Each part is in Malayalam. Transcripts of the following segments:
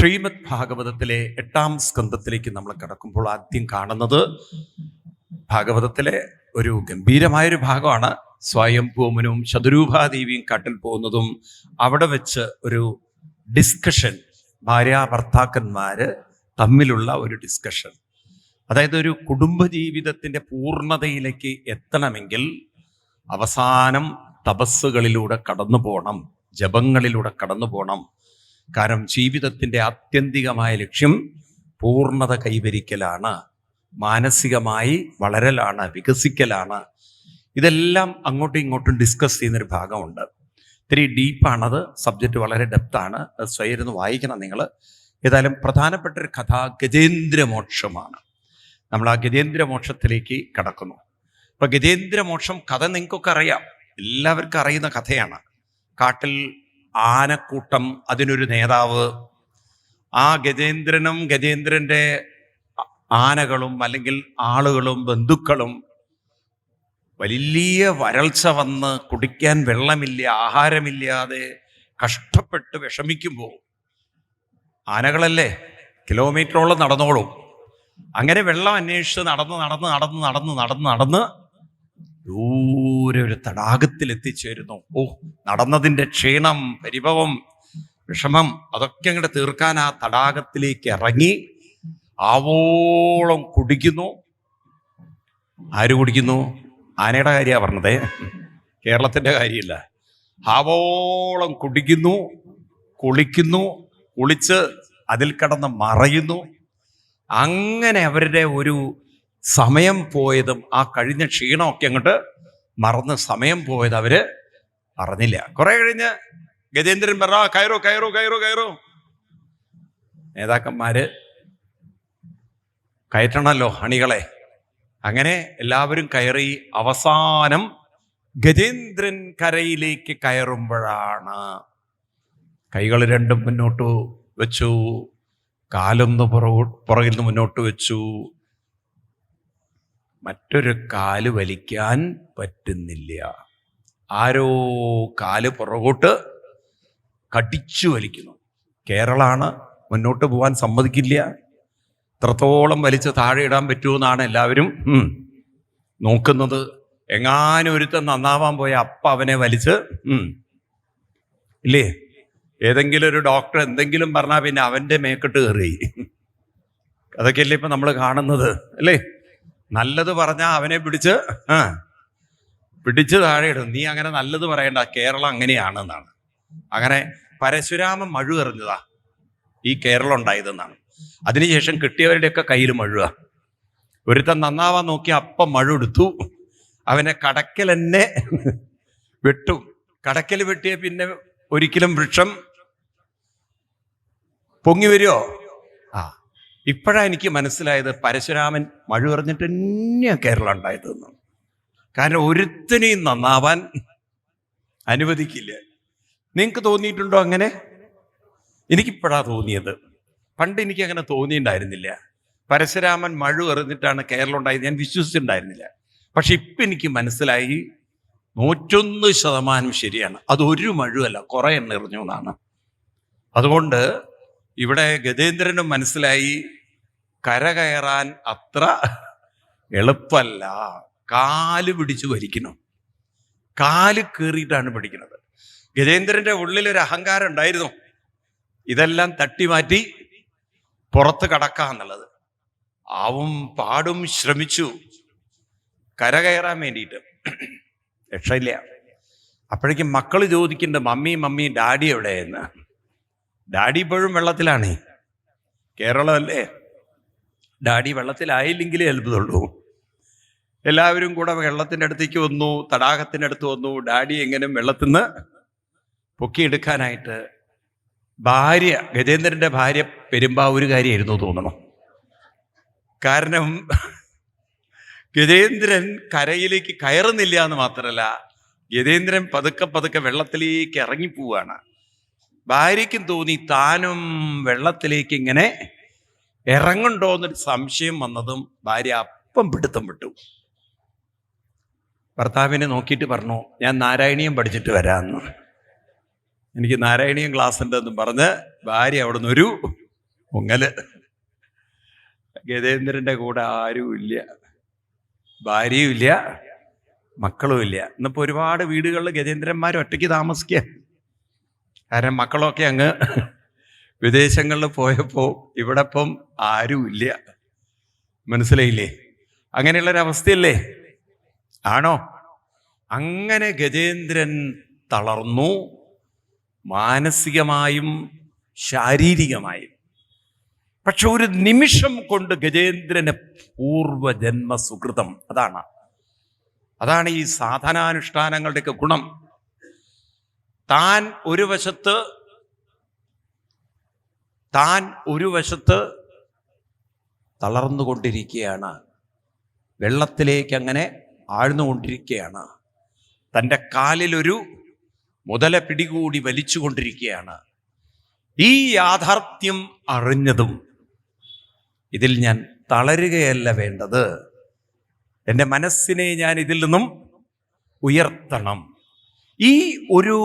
ശ്രീമദ് ഭാഗവതത്തിലെ 8-ാം സ്കന്ധത്തിലേക്ക് നമ്മൾ കടക്കുമ്പോൾ ആദ്യം കാണുന്നത് ഭാഗവതത്തിലെ ഒരു ഗംഭീരമായൊരു ഭാഗമാണ്. സ്വയംഭൂമനും ശതരൂപാദേവിയും കാട്ടിൽ പോകുന്നതും അവിടെ വെച്ച് ഒരു ഡിസ്കഷൻ, ഭാര്യാഭർത്താക്കന്മാര് തമ്മിലുള്ള ഒരു ഡിസ്കഷൻ. അതായത് ഒരു കുടുംബജീവിതത്തിൻ്റെ പൂർണ്ണതയിലേക്ക് എത്തണമെങ്കിൽ അവസാനം തപസ്സുകളിലൂടെ കടന്നു പോകണം, ജപങ്ങളിലൂടെ കടന്നു പോകണം. കാരണം ജീവിതത്തിൻ്റെ ആത്യന്തികമായ ലക്ഷ്യം പൂർണ്ണത കൈവരിക്കലാണ്, മാനസികമായി വളരലാണ്, വികസിക്കലാണ്. ഇതെല്ലാം അങ്ങോട്ടും ഇങ്ങോട്ടും ഡിസ്കസ് ചെയ്യുന്നൊരു ഭാഗമുണ്ട്. ഇത്തിരി ഡീപ്പാണത്, സബ്ജക്റ്റ് വളരെ ഡെപ്താണ്. അത് സ്വയം ഇരുന്ന് വായിക്കണം നിങ്ങൾ. ഏതായാലും പ്രധാനപ്പെട്ട ഒരു കഥ ഗജേന്ദ്രമോക്ഷമാണ്. നമ്മൾ ആ ഗജേന്ദ്രമോക്ഷത്തിലേക്ക് കടക്കുന്നു. ഇപ്പം ഗജേന്ദ്രമോക്ഷം കഥ നിങ്ങൾക്കൊക്കെ അറിയാം, എല്ലാവർക്കും അറിയുന്ന കഥയാണ്. കാട്ടിൽ ആനക്കൂട്ടം, അതിനൊരു നേതാവ്, ആ ഗജേന്ദ്രനും ഗജേന്ദ്രൻ്റെ ആനകളും അല്ലെങ്കിൽ ആളുകളും ബന്ധുക്കളും വലിയ വരൾച്ച വന്ന് കുടിക്കാൻ വെള്ളമില്ല, ആഹാരമില്ലാതെ കഷ്ടപ്പെട്ട് വിഷമിക്കുമ്പോൾ ആനകളല്ലേ കിലോമീറ്ററോളം നടന്നോളും. അങ്ങനെ വെള്ളം അന്വേഷിച്ച് നടന്ന് ദൂരെ ഒരു തടാകത്തിൽ എത്തിച്ചേരുന്നു. നടന്നതിൻ്റെ ക്ഷീണം, പരിഭവം, വിഷമം അതൊക്കെ അങ്ങോട്ട് തീർക്കാൻ ആ തടാകത്തിലേക്ക് ഇറങ്ങി ആവോളം കുടിക്കുന്നു. ആര് കുടിക്കുന്നു? ആനയുടെ കാര്യമാണ് പറഞ്ഞത്, കേരളത്തിൻ്റെ കാര്യമില്ല. ആവോളം കുടിക്കുന്നു, കുളിക്കുന്നു, കുളിച്ച് അതിൽ കിടന്ന് മറയുന്നു. അങ്ങനെ അവരുടെ ഒരു സമയം പോയതും ആ കഴിഞ്ഞ ക്ഷീണമൊക്കെ അങ്ങോട്ട് മറന്ന് സമയം പോയത് അവര് അറിഞ്ഞില്ല. കുറെ കഴിഞ്ഞ് ഗജേന്ദ്രൻ പറ കയറോ കയറോ കയറോ കയറോ. നേതാക്കന്മാര് കയറ്റണമല്ലോ അണികളെ. അങ്ങനെ എല്ലാവരും കയറി. അവസാനം ഗജേന്ദ്രൻ കരയിലേക്ക് കയറുമ്പോഴാണ് കൈകൾ രണ്ടും മുന്നോട്ട് വെച്ചു, കാലൊന്ന് പുറകിൽ നിന്ന് മുന്നോട്ട് വെച്ചു. മറ്റൊരു കാല് വലിക്കാൻ പറ്റുന്നില്ല. ആരോ കാല് പുറകോട്ട് കടിച്ചു വലിക്കുന്നു. കേരളാണ്, മുന്നോട്ട് പോകാൻ സമ്മതിക്കില്ല. എത്രത്തോളം വലിച്ച് താഴെ ഇടാൻ പറ്റുമെന്നാണ് എല്ലാവരും നോക്കുന്നത്. എങ്ങാനും ഒരുത്തൻ നന്നാവാൻ പോയ അവനെ വലിച്ച് ഇല്ലേ, ഏതെങ്കിലും ഒരു ഡോക്ടർ എന്തെങ്കിലും പറഞ്ഞാൽ പിന്നെ അവൻ്റെ മേക്കെട്ട് കയറി. അതൊക്കെയല്ലേ ഇപ്പം നമ്മൾ കാണുന്നത് അല്ലേ? നല്ലത് പറഞ്ഞാൽ അവനെ പിടിച്ച് താഴെ ഇടും. നീ അങ്ങനെ നല്ലത് പറയണ്ട, കേരളം അങ്ങനെയാണെന്നാണ്. അങ്ങനെ പരശുരാമൻ മഴു എറിഞ്ഞതാ ഈ കേരളം ഉണ്ടായതെന്നാണ്. അതിനുശേഷം കിട്ടിയവരുടെയൊക്കെ കയ്യിൽ മഴുക. ഒരുത്തൻ നന്നാവാൻ നോക്കി മഴ എടുത്തു, അവനെ കടക്കൽ തന്നെ വെട്ടും. കടക്കൽ വെട്ടിയ പിന്നെ ഒരിക്കലും വൃക്ഷം പൊങ്ങി വരുമോ? ഇപ്പോഴാണ് എനിക്ക് മനസ്സിലായത് പരശുരാമൻ മഴ എറിഞ്ഞിട്ട് തന്നെയാണ് കേരളം ഉണ്ടായതെന്ന്. കാരണം ഒരുത്തനെയും നന്നാവാൻ അനുവദിക്കില്ല. നിങ്ങൾക്ക് തോന്നിയിട്ടുണ്ടോ അങ്ങനെ? എനിക്കിപ്പോഴാണ് തോന്നിയത്. പണ്ട് എനിക്ക് അങ്ങനെ തോന്നിയിട്ടുണ്ടായിരുന്നില്ല. പരശുരാമൻ മഴ എറിഞ്ഞിട്ടാണ് കേരളം ഉണ്ടായത് ഞാൻ വിശ്വസിച്ചിട്ടുണ്ടായിരുന്നില്ല. പക്ഷെ ഇപ്പം എനിക്ക് മനസ്സിലായി 101% ശരിയാണ്. അതൊരു മഴുവല്ല, കുറേ എണ്ണ എറിഞ്ഞു എന്നാണ്. അതുകൊണ്ട് ഇവിടെ ഗജേന്ദ്രനും മനസ്സിലായി കര കയറാൻ അത്ര എളുപ്പമല്ല. കാല് പിടിച്ച് വലിക്കണം, കാല് കയറിയിട്ടാണ് പിടിക്കുന്നത്. ഗജേന്ദ്രന്റെ ഉള്ളിലൊരു അഹങ്കാരം ഉണ്ടായിരുന്നു, ഇതെല്ലാം തട്ടി മാറ്റി പുറത്ത് കടക്കാന്നുള്ളത്. ആവും പാടും ശ്രമിച്ചു കര കയറാൻ വേണ്ടിയിട്ട്, രക്ഷയില്ല. അപ്പോഴേക്കും മക്കൾ ചോദിക്കുന്നുണ്ട്, മമ്മി ഡാഡി എവിടെയെന്ന്. ഡാഡി ഇപ്പോഴും വെള്ളത്തിലാണ്. കേരളമല്ലേ, ഡാഡി വെള്ളത്തിലായില്ലെങ്കിലേ അത്ഭുതമുള്ളൂ. എല്ലാവരും കൂടെ വെള്ളത്തിൻ്റെ അടുത്തേക്ക് വന്നു, തടാകത്തിൻ്റെ അടുത്ത് വന്നു. ഡാഡി എങ്ങനെയും വെള്ളത്തിൽ നിന്ന് പൊക്കിയെടുക്കാനായിട്ട് ഭാര്യ, ഗജേന്ദ്രൻ്റെ ഭാര്യ പെരുമ്പാവൂരുകാരിയായിരുന്നു തോന്നണം. കാരണം ഗജേന്ദ്രൻ കരയിലേക്ക് കയറുന്നില്ല എന്ന് മാത്രമല്ല, ഗജേന്ദ്രൻ പതുക്കെ വെള്ളത്തിലേക്ക് ഇറങ്ങിപ്പോവാണ്. ഭാര്യയ്ക്കും തോന്നി താനും വെള്ളത്തിലേക്ക് ഇങ്ങനെ ഇറങ്ങുണ്ടോ എന്നൊരു സംശയം വന്നതും ഭാര്യ പിടുത്തം വിട്ടു. ഭർത്താവിനെ നോക്കിയിട്ട് പറഞ്ഞു, ഞാൻ നാരായണീയം പഠിച്ചിട്ട് വരാമെന്ന്. എനിക്ക് നാരായണീയം ക്ലാസ് ഉണ്ടെന്നും പറഞ്ഞ് ഭാര്യ അവിടുന്ന് ഒരു പൊങ്ങല്. ഗജേന്ദ്രന്റെ കൂടെ ആരുമില്ല, ഭാര്യയുമില്ല, മക്കളുമില്ല. ഇന്നിപ്പോൾ ഒരുപാട് വീടുകളിൽ ഗജേന്ദ്രന്മാർ ഒറ്റയ്ക്ക് താമസിക്കുക. കാരണം മക്കളൊക്കെ അങ്ങ് വിദേശങ്ങളിൽ പോയപ്പോൾ ഇവിടെ ഇപ്പം ആരുമില്ല. മനസ്സിലായില്ലേ? അങ്ങനെയുള്ളൊരവസ്ഥയല്ലേ? ആണോ? അങ്ങനെ ഗജേന്ദ്രൻ തളർന്നു, മാനസികമായും ശാരീരികമായും. പക്ഷെ ഒരു നിമിഷം കൊണ്ട് ഗജേന്ദ്രന് പൂർവജന്മ സുകൃതം. അതാണ് ഈ സാധനാനുഷ്ഠാനങ്ങളുടെയൊക്കെ ഗുണം. താൻ ഒരു വശത്ത് തളർന്നുകൊണ്ടിരിക്കുകയാണ്, വെള്ളത്തിലേക്ക് അങ്ങനെ ആഴ്ന്നുകൊണ്ടിരിക്കുകയാണ്, തൻ്റെ കാലിലൊരു മുതല പിടികൂടി വലിച്ചുകൊണ്ടിരിക്കുകയാണ്. ഈ യാഥാർത്ഥ്യം അറിഞ്ഞതും ഇതിൽ ഞാൻ തളരുകയല്ല വേണ്ടത്, എൻ്റെ മനസ്സിനെ ഞാൻ ഇതിൽ നിന്നും ഉയർത്തണം. ഈ ഒരു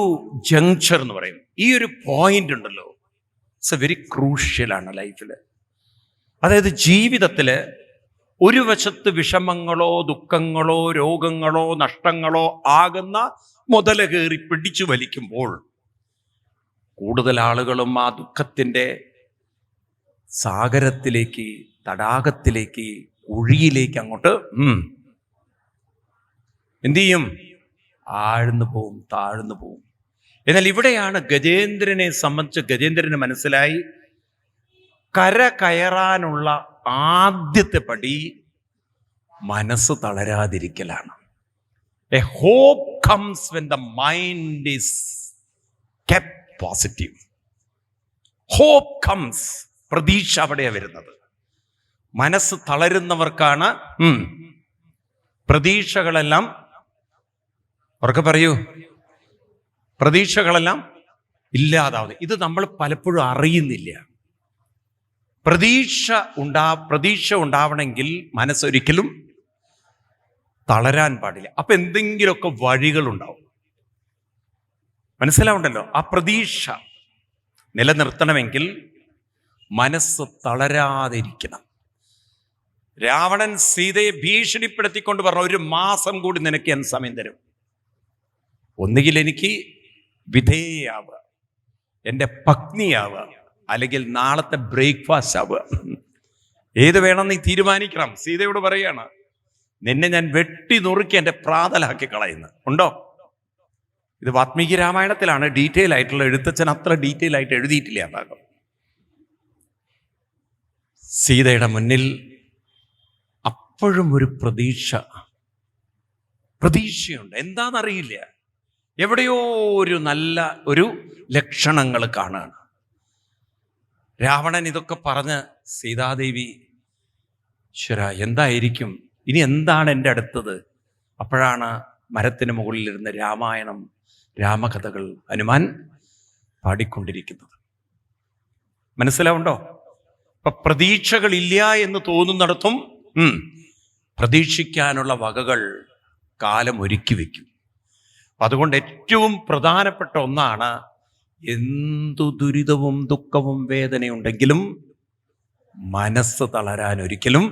ജങ്ചർ എന്ന് പറയും, ഈ ഒരു പോയിന്റ് ഉണ്ടല്ലോ, ഇറ്റ്സ് എ വെരി ക്രൂഷ്യലാണ് ലൈഫിൽ. അതായത് ജീവിതത്തിൽ ഒരു വശത്ത് വിഷമങ്ങളോ ദുഃഖങ്ങളോ രോഗങ്ങളോ നഷ്ടങ്ങളോ ആകുന്ന മുതല കയറി പിടിച്ചു വലിക്കുമ്പോൾ കൂടുതൽ ആളുകളും ആ ദുഃഖത്തിൻ്റെ സാഗരത്തിലേക്ക്, തടാകത്തിലേക്ക്, കുഴിയിലേക്ക് അങ്ങോട്ട് എന്തു ചെയ്യും? ആഴ്ന്നു പോവും, താഴ്ന്നു പോവും. എന്നാൽ ഇവിടെയാണ് ഗജേന്ദ്രനെ സംബന്ധിച്ച് ഗജേന്ദ്രന് മനസ്സിലായി, കര കയറാനുള്ള ആദ്യത്തെ പടി മനസ്സ് തളരാതിരിക്കലാണ്. A hope comes when the mind is kept positive. Hope comes, പ്രതീക്ഷ അവിടെയാണ് വരുന്നത്. മനസ്സ് തളരുന്നവർക്കാണ് പ്രതീക്ഷകളെല്ലാം, ഉറക്കെ പറയൂ, പ്രതീക്ഷകളെല്ലാം ഇല്ലാതാവുന്നത്. ഇത് നമ്മൾ പലപ്പോഴും അറിയുന്നില്ല. പ്രതീക്ഷ ഉണ്ടാവണമെങ്കിൽ മനസ്സൊരിക്കലും തളരാൻ പാടില്ല. അപ്പൊ എന്തെങ്കിലുമൊക്കെ വഴികളുണ്ടാവും. മനസ്സിലാവുണ്ടല്ലോ? ആ പ്രതീക്ഷ നിലനിർത്തണമെങ്കിൽ മനസ്സ് തളരാതിരിക്കണം. രാവണൻ സീതയെ ഭീഷണിപ്പെടുത്തിക്കൊണ്ട് പറഞ്ഞു, 1 മാസം കൂടി നിനക്ക് ഞാൻ സമയം തരും, ഒന്നുകിൽ എനിക്ക് വിധേയാവുക, എൻ്റെ പത്നിയാവുക, അല്ലെങ്കിൽ നാളത്തെ ബ്രേക്ക്ഫാസ്റ്റ് ആവുക, ഏത് വേണം നീ തീരുമാനിക്കണം. സീതയോട് പറയാണ്, നിന്നെ ഞാൻ വെട്ടി നുറുക്കി എൻ്റെ പ്രാതലാക്കി കളയുന്നു. ഉണ്ടോ? ഇത് വാത്മീകി രാമായണത്തിലാണ് ഡീറ്റെയിൽ ആയിട്ടുള്ള. എഴുത്തച്ഛൻ അത്ര ഡീറ്റെയിൽ ആയിട്ട് എഴുതിയിട്ടില്ല ആ ഭാഗം. സീതയുടെ മുന്നിൽ അപ്പോഴും ഒരു പ്രതീക്ഷയുണ്ട്. എന്താണെന്നറിയില്ല, എവിടെയോ ഒരു നല്ല ഒരു ലക്ഷണങ്ങൾ കാണുകയാണ്. രാവണൻ ഇതൊക്കെ പറഞ്ഞ് സീതാദേവി, ഈശ്വര എന്തായിരിക്കും ഇനി, എന്താണ് എൻ്റെ അടുത്തത്? അപ്പോഴാണ് മരത്തിന് മുകളിലിരുന്ന് രാമായണം, രാമകഥകൾ ഹനുമാൻ പാടിക്കൊണ്ടിരിക്കുന്നത്. മനസ്സിലാവുണ്ടോ? അപ്പൊ പ്രതീക്ഷകളില്ല എന്ന് തോന്നുന്നിടത്തും പ്രതീക്ഷിക്കാനുള്ള വകകൾ കാലം ഒരുക്കി വയ്ക്കും. അതുകൊണ്ട് ഏറ്റവും പ്രധാനപ്പെട്ട ഒന്നാണ്, എന്തു ദുരിതവും ദുഃഖവും വേദനയുണ്ടെങ്കിലും മനസ്സ് തളരാൻ ഒരിക്കലും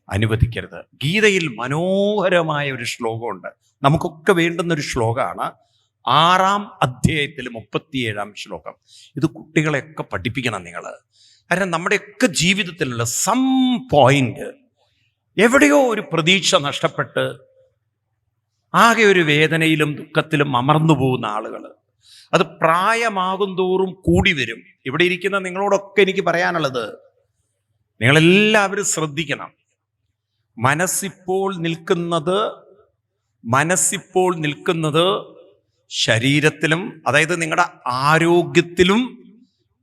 അനുവദിക്കരുത്. ഗീതയിൽ മനോഹരമായ ഒരു ശ്ലോകമുണ്ട്, നമുക്കൊക്കെ വേണ്ടുന്നൊരു ശ്ലോകമാണ്. 6-ാം അധ്യായത്തിൽ 37-ാം ശ്ലോകം. ഇത് കുട്ടികളെയൊക്കെ പഠിപ്പിക്കണം നിങ്ങൾ. കാരണം നമ്മുടെയൊക്കെ ജീവിതത്തിലുള്ള സം പോയിന്റ് എവിടെയോ ഒരു പ്രതീക്ഷ നഷ്ടപ്പെട്ട് ആകെ ഒരു വേദനയിലും ദുഃഖത്തിലും അമർന്നു പോകുന്ന ആളുകൾ, അത് പ്രായമാകും തോറും കൂടി വരും. ഇവിടെ ഇരിക്കുന്ന നിങ്ങളോടൊക്കെ എനിക്ക് പറയാനുള്ളത്, നിങ്ങളെല്ലാവരും ശ്രദ്ധിക്കണം. മനസ്സിപ്പോൾ നിൽക്കുന്നത് ശരീരത്തിലും, അതായത് നിങ്ങളുടെ ആരോഗ്യത്തിലും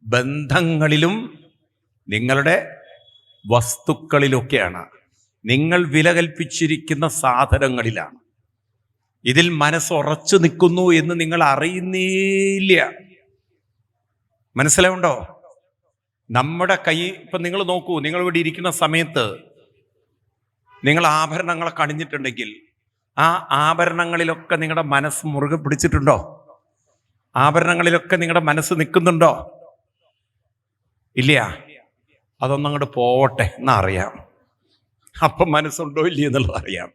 ബന്ധങ്ങളിലും നിങ്ങളുടെ വസ്തുക്കളിലൊക്കെയാണ്. നിങ്ങൾ വില കൽപ്പിച്ചിരിക്കുന്ന സാധനങ്ങളിലാണ്. ഇതിൽ മനസ്സുറച്ചു നിൽക്കുന്നു എന്ന് നിങ്ങൾ അറിയുന്നില്ല. മനസ്സിലാവുണ്ടോ? നമ്മുടെ കൈ, ഇപ്പം നിങ്ങൾ നോക്കൂ, നിങ്ങൾ ഇവിടെ ഇരിക്കുന്ന സമയത്ത് നിങ്ങൾ ആഭരണങ്ങളൊക്കെ അണിഞ്ഞിട്ടുണ്ടെങ്കിൽ ആ ആഭരണങ്ങളിലൊക്കെ നിങ്ങളുടെ മനസ്സ് മുറുകെ പിടിച്ചിട്ടുണ്ടോ? ആഭരണങ്ങളിലൊക്കെ നിങ്ങളുടെ മനസ്സ് നിൽക്കുന്നുണ്ടോ? ഇല്ല, അതൊന്നങ്ങോട്ട് പോവട്ടെ എന്നറിയാം. അപ്പം മനസ്സുണ്ടോ ഇല്ല എന്നുള്ളത് അറിയാം.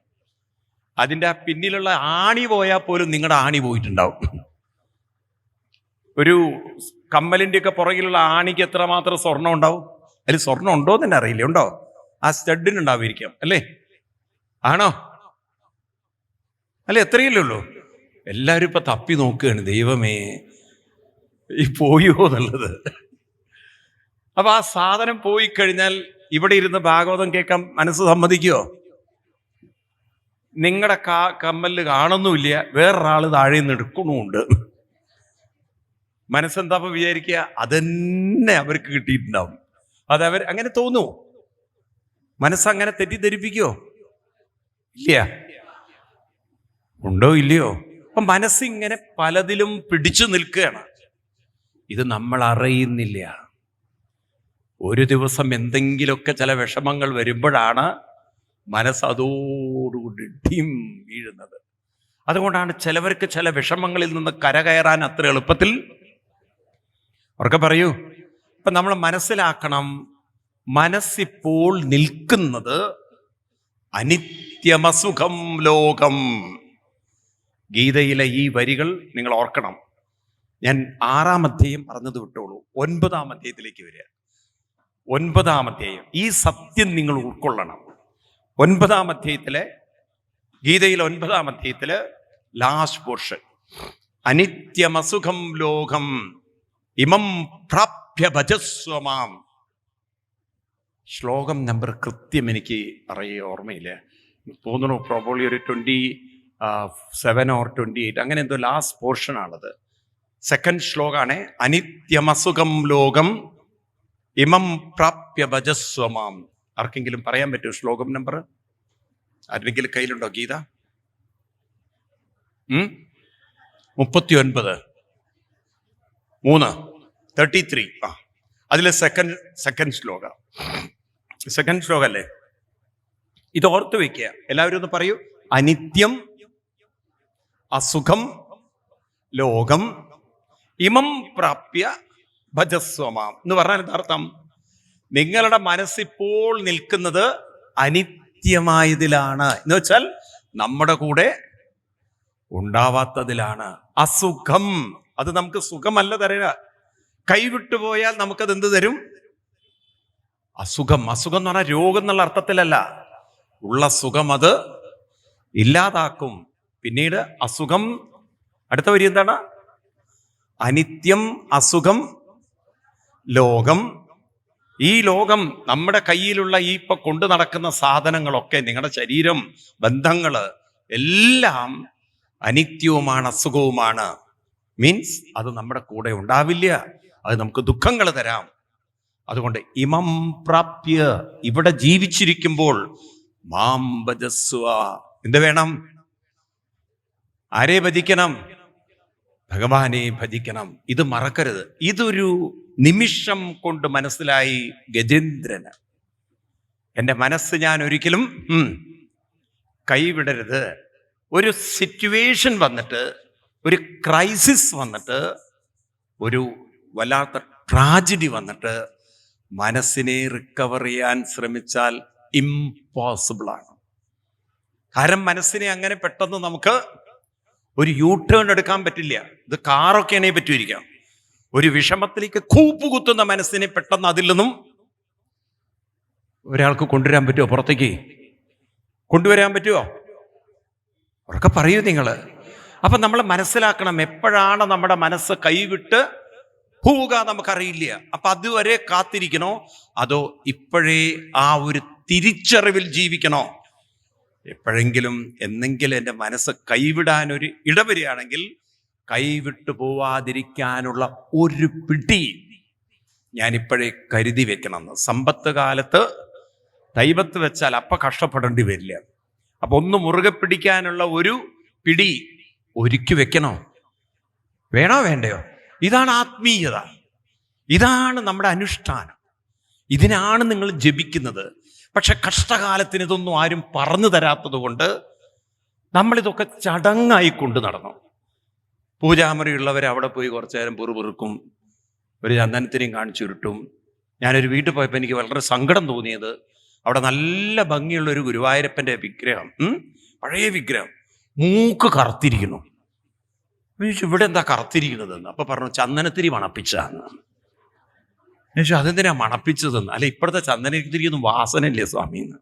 അതിൻ്റെ ആ പിന്നിലുള്ള ആണി പോയാൽ പോലും നിങ്ങളുടെ ആണി പോയിട്ടുണ്ടാവും. ഒരു കമ്മലിൻ്റെയൊക്കെ പുറകിലുള്ള ആണിക്ക് എത്രമാത്രം സ്വർണം ഉണ്ടാവും? അതിൽ സ്വർണം ഉണ്ടോ എന്ന് തന്നെ അറിയില്ല. ഉണ്ടോ? ആ സ്റ്റഡിനുണ്ടാവുമായിരിക്കാം അല്ലേ? ആണോ? അല്ലെ? എത്രയല്ലേ ഉള്ളൂ. എല്ലാവരും ഇപ്പൊ തപ്പി നോക്കുകയാണ്, ദൈവമേ ഈ പോയോ എന്നുള്ളത്. അപ്പൊ ആ സാധനം പോയി കഴിഞ്ഞാൽ ഇവിടെ ഇരുന്ന് ഭാഗവതം കേൾക്കാൻ മനസ്സ് സമ്മതിക്കുമോ? നിങ്ങളുടെ കമ്മലിൽ കാണുന്നുമില്ല, വേറൊരാൾ താഴെ നിന്ന് എടുക്കണമുണ്ട്. മനസ്സെന്താ വിചാരിക്കുക? അതന്നെ അവർക്ക് കിട്ടിയിട്ടുണ്ടാവും. അതവർ അങ്ങനെ തോന്നുമോ? മനസ്സങ്ങനെ തെറ്റിദ്ധരിപ്പിക്കോ? ഇല്ല. ഉണ്ടോ ഇല്ലയോ? അപ്പൊ മനസ്സിങ്ങനെ പലതിലും പിടിച്ചു നിൽക്കുകയാണ്. ഇത് നമ്മൾ അറിയുന്നില്ല. ഒരു ദിവസം എന്തെങ്കിലുമൊക്കെ ചില വിഷമങ്ങൾ വരുമ്പോഴാണ് മനസ്സ് അതോടുകൂടി ഡിം വീഴുന്നത്. അതുകൊണ്ടാണ് ചിലവർക്ക് ചില വിഷമങ്ങളിൽ നിന്ന് കരകയറാൻ അത്ര എളുപ്പത്തിൽ. അവർക്ക് പറയൂ. ഇപ്പൊ നമ്മൾ മനസ്സിലാക്കണം, മനസ്സിപ്പോൾ നിൽക്കുന്നത് അനിത്യമസുഖം ലോകം. ഗീതയിലെ ഈ വരികൾ നിങ്ങൾ ഓർക്കണം. ഞാൻ 6-ാം അധ്യായം പറഞ്ഞത് വിട്ടോളൂ, 9-ാം അധ്യായത്തിലേക്ക് വരിക. 9-ാം അധ്യായം, ഈ സത്യം നിങ്ങൾ ഉൾക്കൊള്ളണം. 9-ാം അധ്യായത്തിലെ ഗീതയിലെ 9-ാം അധ്യായത്തില് ലാസ്റ്റ് പോർഷൻ, അനിത്യമസുഖം ലോകം ഇമം പ്രാപ്യ ഭജസ്വമാം. ശ്ലോകം നമ്പർ കൃത്യം എനിക്ക് ഓർമ്മയില്ല, തോന്നുന്നു പ്രോബബ്ലി ഒരു 27 or 28 അങ്ങനെ എന്തോ ലാസ്റ്റ് പോർഷനാണത്. സെക്കൻഡ് ശ്ലോകാണ്, അനിത്യമസുഖം ലോകം ഇമം പ്രാപ്യ ഭജസ്വമാം. ആർക്കെങ്കിലും പറയാൻ പറ്റുമോ ശ്ലോകം നമ്പർ? ആരുടെങ്കിലും കയ്യിലുണ്ടോ ഗീത? 39 33. അതിലെ സെക്കൻഡ് ശ്ലോകം അല്ലേ? ഇത് ഓർത്ത് വെക്കുക എല്ലാവരും ഒന്ന് പറയൂ. അനിത്യം അസുഖം ലോകം ഇമം പ്രാപ്യ ഭജസ്വമാം എന്ന് പറഞ്ഞാൽ എന്താർത്ഥം? നിങ്ങളുടെ മനസ്സിപ്പോൾ നിൽക്കുന്നത് അനിത്യമായതിലാണ്, എന്ന് വെച്ചാൽ നമ്മുടെ കൂടെ ഉണ്ടാവാത്തതിലാണ്. അസുഖം, അത് നമുക്ക് സുഖമല്ല തരിക. കൈവിട്ടുപോയാൽ നമുക്കത് എന്ത് തരും? അസുഖം. അസുഖം എന്ന് പറഞ്ഞാൽ രോഗം എന്നുള്ള അർത്ഥത്തിലല്ല, ഉള്ള സുഖം അത് ഇല്ലാതാക്കും. പിന്നീട് അസുഖം, അടുത്ത വരി എന്താണ്? അനിത്യം അസുഖം ലോകം. ഈ ലോകം, നമ്മുടെ കയ്യിലുള്ള ഈ ഇപ്പൊ കൊണ്ടു നടക്കുന്ന സാധനങ്ങളൊക്കെ, നിങ്ങളുടെ ശരീരം, ബന്ധങ്ങള് എല്ലാം അനിത്യവുമാണ്, അസുഖവുമാണ്. മീൻസ് അത് നമ്മുടെ കൂടെ ഉണ്ടാവില്ല, അത് നമുക്ക് ദുഃഖങ്ങൾ തരാം. അതുകൊണ്ട് ഇമം പ്രാപ്യ, ഇവിടെ ജീവിച്ചിരിക്കുമ്പോൾ മാം ഭജസ്വ, എന്ത് വേണം? ആരെ ഭജിക്കണം? ഭഗവാനെ ഭജിക്കണം. ഇത് മറക്കരുത്. ഇതൊരു നിമിഷം കൊണ്ട് മനസ്സിലായി ഗജേന്ദ്രന്. എൻ്റെ മനസ്സ് ഞാൻ ഒരിക്കലും കൈവിടരുത്. ഒരു സിറ്റുവേഷൻ വന്നിട്ട്, ഒരു ക്രൈസിസ് വന്നിട്ട്, ഒരു വല്ലാത്ത ട്രാജഡി വന്നിട്ട് മനസ്സിനെ റിക്കവർ ചെയ്യാൻ ശ്രമിച്ചാൽ ഇംപോസിബിളാണ്. കാരണം മനസ്സിനെ അങ്ങനെ പെട്ടെന്ന് നമുക്ക് ഒരു യൂ ടേൺ എടുക്കാൻ പറ്റില്ല. ഇത് കാറൊക്കെ ആണെങ്കിൽ പറ്റുമായിരിക്കാം. ഒരു വിഷമത്തിലേക്ക് കൂപ്പുകുത്തുന്ന മനസ്സിനെ പെട്ടെന്ന് അതിൽ നിന്നും ഒരാൾക്ക് കൊണ്ടുവരാൻ പറ്റുമോ? പുറത്തേക്ക് കൊണ്ടുവരാൻ പറ്റുമോ? ഉറക്കെ പറയൂ നിങ്ങൾ. അപ്പൊ നമ്മൾ മനസ്സിലാക്കണം, എപ്പോഴാണ് നമ്മുടെ മനസ്സ് കൈവിട്ട് പോവുക നമുക്കറിയില്ല. അപ്പൊ അതുവരെ കാത്തിരിക്കണോ, അതോ ഇപ്പോഴേ ആ ഒരു തിരിച്ചറിവിൽ ജീവിക്കണോ? എപ്പോഴെങ്കിലും എന്നെങ്കിലും എൻ്റെ മനസ്സ് കൈവിടാനൊരു ഇടവരികയാണെങ്കിൽ കൈവിട്ടു പോവാതിരിക്കാനുള്ള ഒരു പിടി ഞാനിപ്പോഴേ കരുതി വെക്കണമെന്ന്. സമ്പത്ത് കാലത്ത് ദൈവത്ത് വെച്ചാൽ അപ്പം കഷ്ടപ്പെടേണ്ടി വരില്ല. അപ്പൊ ഒന്ന് മുറുകെ പിടിക്കാനുള്ള ഒരു പിടി ഒരുക്കി വെക്കണോ? വേണോ വേണ്ടയോ? ഇതാണ് ആത്മീയത, ഇതാണ് നമ്മുടെ അനുഷ്ഠാനം, ഇതിനാണ് നിങ്ങൾ ജപിക്കുന്നത്. പക്ഷെ കഷ്ടകാലത്തിന് ഇതൊന്നും ആരും പറഞ്ഞു തരാത്തത് കൊണ്ട് നമ്മളിതൊക്കെ ചടങ്ങായി കൊണ്ട് നടന്നു. പൂജാമുറിയുള്ളവർ അവിടെ പോയി കുറച്ചു നേരം പിറുപിറുക്കും, ഒരു ചന്ദനത്തിനെയും കാണിച്ചുരുട്ടും, ഞാനൊരു വീട്ടിൽ പോയപ്പോൾ എനിക്ക് വളരെ സങ്കടം തോന്നിയത്, അവിടെ നല്ല ഭംഗിയുള്ളൊരു ഗുരുവായൂരപ്പൻ്റെ വിഗ്രഹം, പഴയ വിഗ്രഹം, മൂക്ക് കറുത്തിരിക്കുന്നു. ചോദിച്ചു, ഇവിടെ എന്താ കറുത്തിരിക്കുന്നതെന്ന്. അപ്പം പറഞ്ഞു, ചന്ദനത്തിരി മണപ്പിച്ചാന്ന്. ചോദിച്ചു, അതെന്തിനാ മണപ്പിച്ചതെന്ന്. അല്ല, ഇപ്പോഴത്തെ ചന്ദനത്തിരിക്കൊന്നും വാസനയില്ലേ സ്വാമിന്ന്.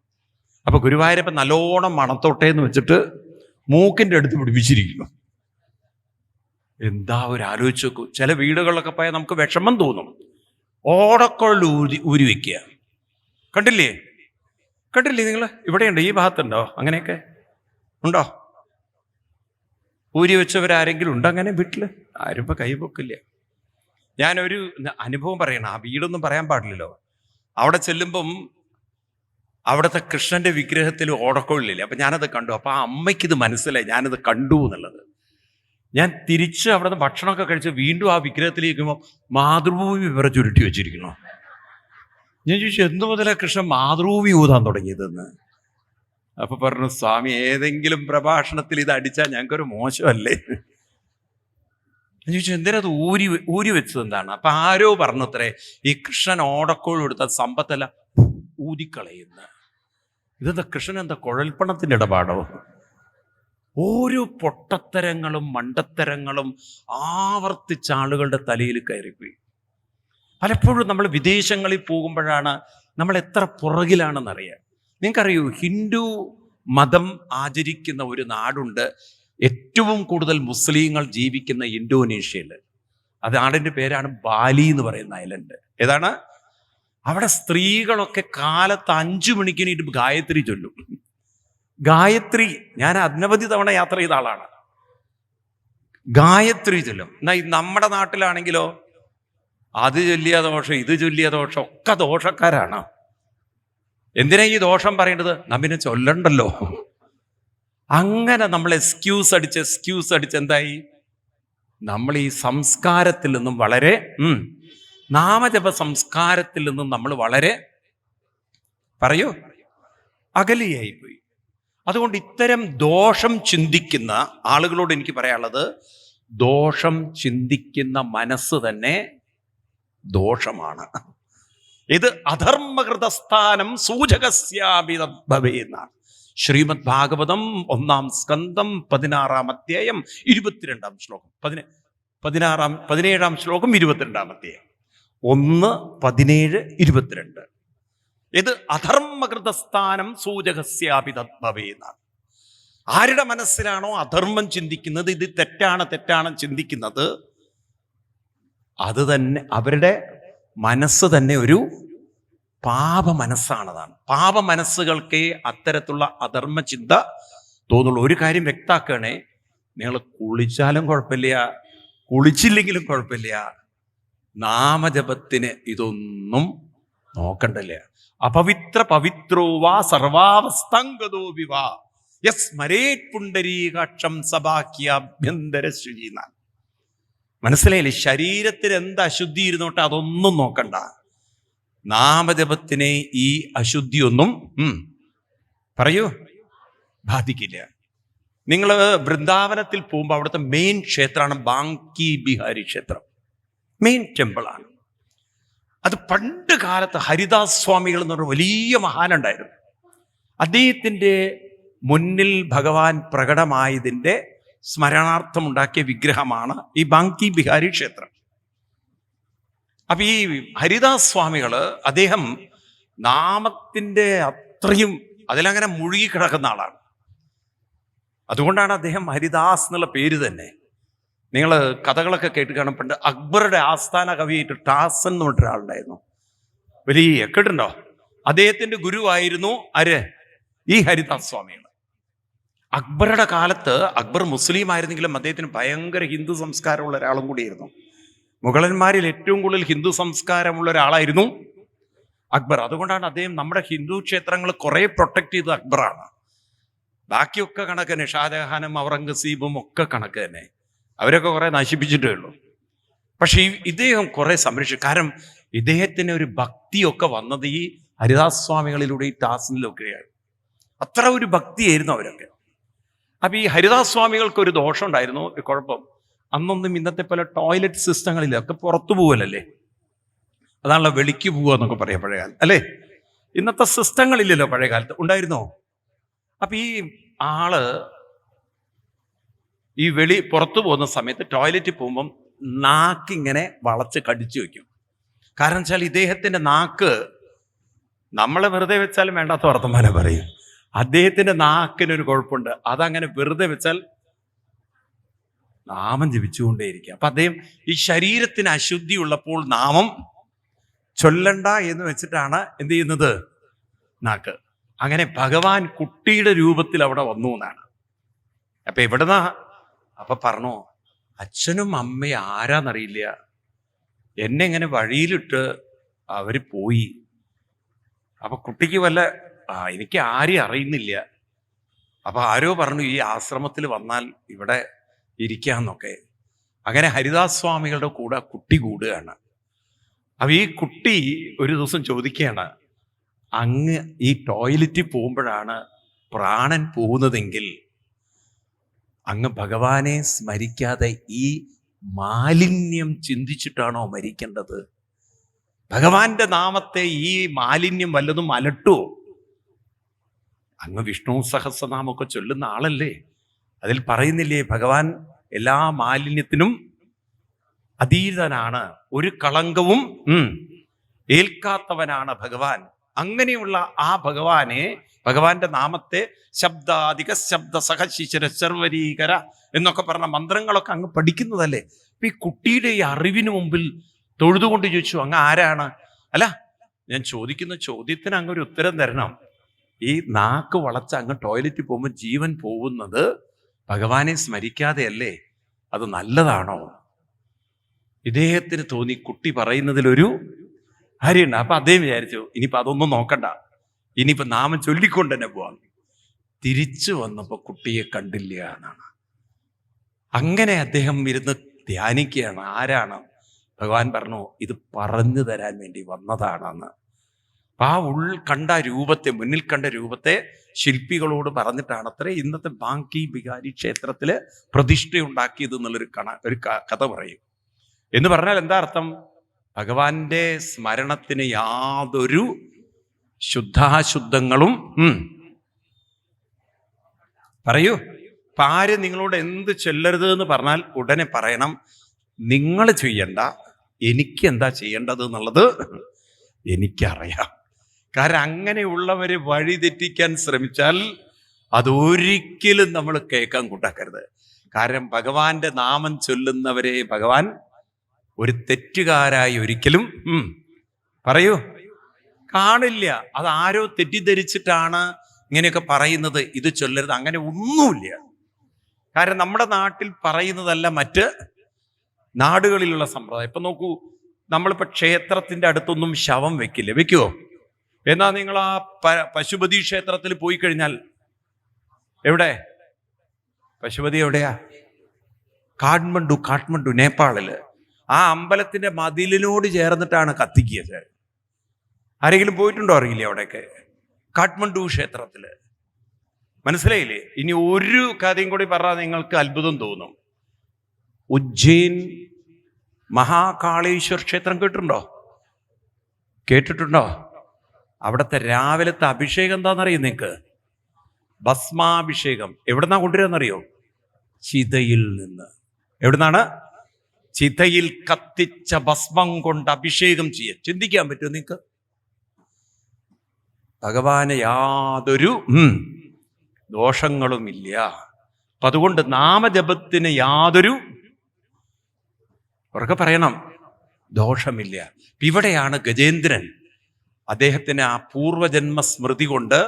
അപ്പം ഗുരുവായൂരപ്പൻ നല്ലോണം മണത്തോട്ടെ എന്ന് വെച്ചിട്ട് മൂക്കിൻ്റെ അടുത്ത് പിടിപ്പിച്ചിരിക്കുന്നു. എന്താ ഒരു ആലോചിച്ച് നോക്കൂ. ചില വീടുകളിലൊക്കെ പോയാൽ നമുക്ക് വിഷമം തോന്നും. ഓടക്കുഴൽ ഊരി വെക്കുക. കണ്ടില്ലേ നിങ്ങൾ? ഇവിടെയുണ്ടോ? ഈ ഭാഗത്തുണ്ടോ? അങ്ങനെയൊക്കെ ഉണ്ടോ? ഊരി വെച്ചവരാരെങ്കിലും ഉണ്ടോ അങ്ങനെ വീട്ടിൽ? ആരും ഇപ്പം കൈപൊക്കില്ല. ഞാനൊരു അനുഭവം പറയണം. ആ വീടൊന്നും പറയാൻ പാടില്ലല്ലോ. അവിടെ ചെല്ലുമ്പം അവിടുത്തെ കൃഷ്ണന്റെ വിഗ്രഹത്തിൽ ഓടക്കുഴലില്ല. അപ്പം ഞാനത് കണ്ടു. അപ്പം ആ അമ്മയ്ക്കിത് മനസ്സിലായി, ഞാനത് കണ്ടു എന്നുള്ളത്. ഞാൻ തിരിച്ച് അവിടെ നിന്ന് ഭക്ഷണമൊക്കെ കഴിച്ച് വീണ്ടും ആ വിഗ്രഹത്തിലേക്കുമ്പോൾ മാതൃഭൂമി ഇവരെ ചുരുട്ടി വെച്ചിരിക്കുന്നു. ഞാൻ ചോദിച്ചു, എന്തു മുതലാണ് കൃഷ്ണൻ മാതൃഭൂമി ഊതാൻ തുടങ്ങിയതെന്ന്. അപ്പൊ പറഞ്ഞു, സ്വാമി ഏതെങ്കിലും പ്രഭാഷണത്തിൽ ഇത് അടിച്ചാൽ ഞങ്ങൾക്കൊരു മോശമല്ലേ. ഞാൻ ചോദിച്ചു, എന്തിനത് ഊരി വെച്ചത് എന്താണ്? അപ്പൊ ആരോ പറഞ്ഞത്രേ, ഈ കൃഷ്ണൻ ഓടക്കോൾ എടുത്ത സമ്പത്തല്ല ഊതിക്കളയുന്ന. ഇതെന്താ കൃഷ്ണൻ എന്താ കുഴൽപ്പണത്തിന്റെ ഇടപാടോ? ഓരോ പൊട്ടത്തരങ്ങളും മണ്ടത്തരങ്ങളും ആവർത്തിച്ച ആളുകളുടെ തലയിൽ കയറിപ്പോയി. പലപ്പോഴും നമ്മൾ വിദേശങ്ങളിൽ പോകുമ്പോഴാണ് നമ്മൾ എത്ര പുറകിലാണെന്നറിയാം. നിങ്ങൾക്കറിയൂ, ഹിന്ദു മതം ആചരിക്കുന്ന ഒരു നാടുണ്ട്, ഏറ്റവും കൂടുതൽ മുസ്ലിങ്ങൾ ജീവിക്കുന്ന ഇന്തോനേഷ്യയിൽ. അത് നാടിൻ്റെ പേരാണ് ബാലി എന്ന് പറയുന്ന ഐലൻഡ്. ഏതാണ്? അവിടെ സ്ത്രീകളൊക്കെ കാലത്ത് 5 മണിക്ക് എണീറ്റ് ഗായത്രി ചൊല്ലും. ഗായത്രി, ഞാൻ അനവധി തവണ യാത്ര ചെയ്ത ആളാണ്. ഗായത്രി ചൊല്ലും. എന്നാൽ നമ്മുടെ നാട്ടിലാണെങ്കിലോ അത് ചൊല്ലിയ ദോഷം, ഇത് ചൊല്ലിയ ദോഷം, ഒക്കെ ദോഷക്കാരാണ്. എന്തിനാ ഈ ദോഷം പറയേണ്ടത്? നമ്മിനെ ചൊല്ലണ്ടല്ലോ. അങ്ങനെ നമ്മൾ എക്സ്ക്യൂസ് അടിച്ച് എന്തായി? നമ്മൾ ഈ സംസ്കാരത്തിൽ നിന്നും വളരെ നാമജപ സംസ്കാരത്തിൽ നിന്നും നമ്മൾ വളരെ അകലെയായിപ്പോയി. അതുകൊണ്ട് ഇത്തരം ദോഷം ചിന്തിക്കുന്ന ആളുകളോട് എനിക്ക് പറയാനുള്ളത്, ദോഷം ചിന്തിക്കുന്ന മനസ്സ് തന്നെ ദോഷമാണ്. ഇത് അധർമ്മകൃതസ്ഥാനം സൂചകസ്യാഭിതഭവേന്നാണ്. ശ്രീമദ് ഭാഗവതം 1-ാം സ്കന്ധം 16-ാം അധ്യായം 22-ാം ശ്ലോകം, 17-ാം ശ്ലോകം 22-ാം അധ്യായം 1, 17, 22. ഇത് അധർമ്മകൃതസ്ഥാനം സൂചകസ്യാഭിതഭവേന്നാണ്. ആരുടെ മനസ്സിലാണോ അധർമ്മം ചിന്തിക്കുന്നത്, ഇത് തെറ്റാണ് ചിന്തിക്കുന്നത്, അത് തന്നെ അവരുടെ മനസ്സ് തന്നെ ഒരു പാപ മനസ്സാണതാണ്. പാപ മനസ്സുകൾക്ക് അത്തരത്തിലുള്ള അധർമ്മ ചിന്ത തോന്നുള്ളൂ. ഒരു കാര്യം വ്യക്താക്കണേ, നിങ്ങൾ കുളിച്ചാലും കുഴപ്പമില്ല, കുളിച്ചില്ലെങ്കിലും കുഴപ്പമില്ല, നാമജപത്തിന് ഇതൊന്നും നോക്കണ്ടല്ല. അപവിത്ര പവിത്രോ വാ സർവാവസ്ഥംഗതോ വിവാ യസ്മരേത് പുണ്ടരീകാക്ഷം സഭാക്യാഭ്യന്തര ശുചീന. മനസ്സിലായില്ലേ? ശരീരത്തിന് എന്ത് അശുദ്ധി ഇരുന്നോട്ടെ അതൊന്നും നോക്കണ്ട. നാമജപത്തിനെ ഈ അശുദ്ധിയൊന്നും ബാധിക്കില്ല. നിങ്ങൾ വൃന്ദാവനത്തിൽ പോകുമ്പോൾ അവിടുത്തെ മെയിൻ ക്ഷേത്രമാണ് ബാങ്കി ബിഹാരി ക്ഷേത്രം. മെയിൻ ടെമ്പിളാണ് അത്. പണ്ട് കാലത്ത് ഹരിദാസ് സ്വാമികൾ എന്ന് പറഞ്ഞ വലിയ മഹാനുണ്ടായിരുന്നു. അദ്ദേഹത്തിൻ്റെ മുന്നിൽ ഭഗവാൻ പ്രകടമായതിൻ്റെ സ്മരണാർത്ഥം ഉണ്ടാക്കിയ വിഗ്രഹമാണ് ഈ ബാങ്കി ബിഹാരി ക്ഷേത്രം. അപ്പൊ ഈ ഹരിദാസ് സ്വാമികൾ, അദ്ദേഹം നാമത്തിൻ്റെ അത്രയും അതിലങ്ങനെ മുഴുകി കിടക്കുന്ന ആളാണ്. അതുകൊണ്ടാണ് അദ്ദേഹം ഹരിദാസ് എന്നുള്ള പേര് തന്നെ. നിങ്ങൾ കഥകളൊക്കെ കേട്ട് കാണും. പണ്ട് അക്ബറുടെ ആസ്ഥാന കവിയായിട്ട് ടാസൻ എന്ന് പറഞ്ഞ ഒരാളുണ്ടായിരുന്നു. വലിയ കേട്ടുണ്ടോ? അദ്ദേഹത്തിന്റെ ഗുരുവായിരുന്നു ഈ ഹരിദാസ് സ്വാമികൾ. അക്ബറുടെ കാലത്ത് അക്ബർ മുസ്ലിം ആയിരുന്നെങ്കിലും അദ്ദേഹത്തിന് ഭയങ്കര ഹിന്ദു സംസ്കാരമുള്ള ഒരാളും കൂടിയായിരുന്നു. മുഗളന്മാരിൽ ഏറ്റവും കൂടുതൽ ഹിന്ദു സംസ്കാരമുള്ള ഒരാളായിരുന്നു അക്ബർ. അതുകൊണ്ടാണ് അദ്ദേഹം നമ്മുടെ ഹിന്ദു ക്ഷേത്രങ്ങൾ കുറെ പ്രൊട്ടക്ട് ചെയ്തത് അക്ബറാണ്. ബാക്കിയൊക്കെ കണക്ക് തന്നെ, ഷാജഹാനും ഔറംഗസീബും ഒക്കെ കണക്ക് തന്നെ. അവരൊക്കെ കുറെ നശിപ്പിച്ചിട്ടേ ഉള്ളൂ. പക്ഷെ ഇദ്ദേഹം കുറെ സംരക്ഷിച്ചു. കാരണം ഇദ്ദേഹത്തിന് ഒരു ഭക്തിയൊക്കെ വന്നത് ഈ ഹരിദാസ് സ്വാമികളിലൂടെ, ഈ ടാസിലൊക്കെയാണ്. അത്ര ഒരു ഭക്തിയായിരുന്നു അവരൊക്കെ. അപ്പൊ ഈ ഹരിദാസ് സ്വാമികൾക്ക് ഒരു ദോഷം ഉണ്ടായിരുന്നു, കുഴപ്പം. അന്നൊന്നും ഇന്നത്തെ പോലെ ടോയ്ലറ്റ് സിസ്റ്റങ്ങളില്ല, ഒക്കെ പുറത്തു പോകലല്ലേ. അതാണല്ലോ വെളിക്ക് പോവുക എന്നൊക്കെ പറയാം പഴയ കാലത്ത്, അല്ലേ? ഇന്നത്തെ സിസ്റ്റങ്ങളില്ലല്ലോ പഴയ കാലത്ത്. ഉണ്ടായിരുന്നോ? അപ്പൊ ഈ ആള് ഈ പുറത്തു പോകുന്ന സമയത്ത് ടോയ്ലറ്റിൽ പോകുമ്പം നാക്കിങ്ങനെ വളച്ച് കടിച്ചു വെക്കും. കാരണം വെച്ചാൽ ഇദ്ദേഹത്തിന്റെ നാക്ക്, നമ്മളെ വെറുതെ വെച്ചാലും വേണ്ടാത്ത വർത്തമാനം പറയും. അദ്ദേഹത്തിന്റെ നാക്കിനൊരു കുഴപ്പമുണ്ട്. അതങ്ങനെ വെറുതെ വെച്ചാൽ നാമം ജപിച്ചുകൊണ്ടേയിരിക്കുക. അപ്പൊ അദ്ദേഹം ഈ ശരീരത്തിന് അശുദ്ധി ഉള്ളപ്പോൾ നാമം ചൊല്ലണ്ട എന്ന് വെച്ചിട്ടാണ് എന്ത് ചെയ്യുന്നത്? നാക്ക്. അങ്ങനെ ഭഗവാൻ കുട്ടിയുടെ രൂപത്തിൽ അവിടെ വന്നു എന്നാണ്. അപ്പൊ എവിടുന്നാ? അപ്പൊ പറഞ്ഞു, അച്ഛനും അമ്മയും ആരാന്നറിയില്ല, എന്നെ ഇങ്ങനെ വഴിയിലിട്ട് അവര് പോയി. അപ്പൊ കുട്ടിക്ക് വല്ല എനിക്ക് ആരെയും അറിയുന്നില്ല. അപ്പൊ ആരോ പറഞ്ഞു ഈ ആശ്രമത്തിൽ വന്നാൽ ഇവിടെ ഇരിക്കാന്നൊക്കെ. അങ്ങനെ ഹരിദാസ് സ്വാമികളുടെ കൂടെ കുട്ടി കൂടുകയാണ്. അപ്പൊ ഈ കുട്ടി ഒരു ദിവസം ചോദിക്കുകയാണ്, അങ്ങ് ഈ ടോയ്ലറ്റിൽ പോകുമ്പോഴാണ് പ്രാണൻ പോകുന്നതെങ്കിൽ അങ്ങ് ഭഗവാനെ സ്മരിക്കാതെ ഈ മാലിന്യം ചിന്തിച്ചിട്ടാണോ മരിക്കേണ്ടത്? ഭഗവാന്റെ നാമത്തെ ഈ മാലിന്യം വല്ലതും അലട്ടുവോ? അങ്ങ് വിഷ്ണു സഹസ്രനാമൊക്കെ ചൊല്ലുന്ന ആളല്ലേ? അതിൽ പറയുന്നില്ലേ ഭഗവാൻ എല്ലാ മാലിന്യത്തിനും അതീതനാണ്, ഒരു കളങ്കവും ഏൽക്കാത്തവനാണ് ഭഗവാൻ. അങ്ങനെയുള്ള ആ ഭഗവാനെ, ഭഗവാന്റെ നാമത്തെ ശബ്ദാധിക ശബ്ദ സഹശിശിര സർവരീകര എന്നൊക്കെ പറഞ്ഞ മന്ത്രങ്ങളൊക്കെ അങ്ങ് പഠിക്കുന്നതല്ലേ? അപ്പൊ ഈ കുട്ടിയുടെ ഈ അറിവിന് മുമ്പിൽ തൊഴുതുകൊണ്ട് ചോദിച്ചു, അങ്ങ് ആരാണ്? അല്ല, ഞാൻ ചോദിക്കുന്ന ചോദ്യത്തിന് അങ്ങ് ഒരു ഉത്തരം തരണം. ഈ നാക്ക് വളച്ച് അങ്ങ് ടോയ്ലറ്റിൽ പോകുമ്പോൾ ജീവൻ പോകുന്നത് ഭഗവാനെ സ്മരിക്കാതെയല്ലേ? അത് നല്ലതാണോ? ഇദ്ദേഹത്തിന് തോന്നി കുട്ടി പറയുന്നതിലൊരു കാര്യമുണ്ട്. അപ്പൊ അദ്ദേഹം വിചാരിച്ചു, ഇനിയിപ്പോ അതൊന്നും നോക്കണ്ട, ഇനിയിപ്പോ നാമം ചൊല്ലിക്കൊണ്ട് തന്നെ പോവാം. തിരിച്ചു വന്നപ്പോ കുട്ടിയെ കണ്ടില്ല എന്നാണ്. അങ്ങനെ അദ്ദേഹം ഇരുന്ന് ധ്യാനിക്കുകയാണ്. ആരാണ്? ഭഗവാൻ പറഞ്ഞു, ഇത് പറഞ്ഞു തരാൻ വേണ്ടി വന്നതാണെന്ന്. ആ കണ്ട രൂപത്തെ, മുന്നിൽ കണ്ട രൂപത്തെ ശില്പികളോട് പറഞ്ഞിട്ടാണ് അത്ര ഇന്നത്തെ ബാങ്കി ബിഹാരി ക്ഷേത്രത്തില് പ്രതിഷ്ഠയുണ്ടാക്കിയത് എന്നുള്ളൊരു ഒരു കഥ പറയും. എന്ന് പറഞ്ഞാൽ എന്താ അർത്ഥം? ഭഗവാന്റെ സ്മരണത്തിന് യാതൊരു ശുദ്ധാശുദ്ധങ്ങളും പറയൂ. ഇപ്പൊ ആര് നിങ്ങളോട് എന്ത് ചൊല്ലരുത് എന്ന് പറഞ്ഞാൽ ഉടനെ പറയണം, നിങ്ങൾ ചെയ്യണ്ട, എനിക്ക് എന്താ ചെയ്യേണ്ടത് എന്നുള്ളത് എനിക്കറിയാം. കാരണം അങ്ങനെയുള്ളവര് വഴി തെറ്റിക്കാൻ ശ്രമിച്ചാൽ അതൊരിക്കലും നമ്മൾ കേൾക്കാൻ കൂട്ടാക്കരുത്. കാരണം ഭഗവാന്റെ നാമം ചൊല്ലുന്നവരെ ഭഗവാൻ ഒരു തെറ്റുകാരായി ഒരിക്കലും പറയൂ കാണില്ല. അത് ആരോ തെറ്റിദ്ധരിച്ചിട്ടാണ് ഇങ്ങനെയൊക്കെ പറയുന്നത്, ഇത് ചൊല്ലരുത്. അങ്ങനെ ഒന്നുമില്ല. കാരണം നമ്മുടെ നാട്ടിൽ പറയുന്നതല്ല മറ്റ് നാടുകളിലുള്ള സമ്പ്രദായം. ഇപ്പൊ നോക്കൂ, നമ്മളിപ്പോ ക്ഷേത്രത്തിന്റെ അടുത്തൊന്നും ശവം വെക്കില്ല. വെക്കുവോ? എന്നാ നിങ്ങൾ ആ പശുപതി ക്ഷേത്രത്തിൽ പോയി കഴിഞ്ഞാൽ, എവിടെ പശുപതി എവിടെയാ? കാഠ്മണ്ഡു നേപ്പാളില്. ആ അമ്പലത്തിന്റെ മതിലിനോട് ചേർന്നിട്ടാണ് കത്തിക്കുക. ആരെങ്കിലും പോയിട്ടുണ്ടോ അറിയില്ല അവിടെയൊക്കെ? കാഠ്മണ്ഡു ക്ഷേത്രത്തില്. മനസ്സിലായില്ലേ? ഇനി ഒരു കഥയും കൂടി പറഞ്ഞാൽ നിങ്ങൾക്ക് അത്ഭുതം തോന്നും. ഉജ്ജയിൻ മഹാകാളേശ്വർ ക്ഷേത്രം കേട്ടിട്ടുണ്ടോ? അവിടുത്തെ രാവിലത്തെ അഭിഷേകം എന്താണെന്നറിയോ നിങ്ങൾക്ക്? ഭസ്മാഭിഷേകം. എവിടുന്നാ കൊണ്ടുവരാന്നറിയോ? ചിതയിൽ നിന്ന്. എവിടുന്നാണ്? ചിതയിൽ കത്തിച്ച ഭസ്മം കൊണ്ട് അഭിഷേകം ചെയ്യാൻ. ചിന്തിക്കാൻ പറ്റുമോ നിങ്ങൾക്ക്? ഭഗവാന് യാതൊരു ദോഷങ്ങളുമില്ല. അപ്പൊ അതുകൊണ്ട് നാമജപത്തിന് യാതൊരു, ഉറക്കെ പറയണം, ദോഷമില്ല. ഇവിടെയാണ് ഗജേന്ദ്രൻ അദ്ദേഹത്തിന് ആ പൂർവജന്മ സ്മൃതി കൊണ്ട്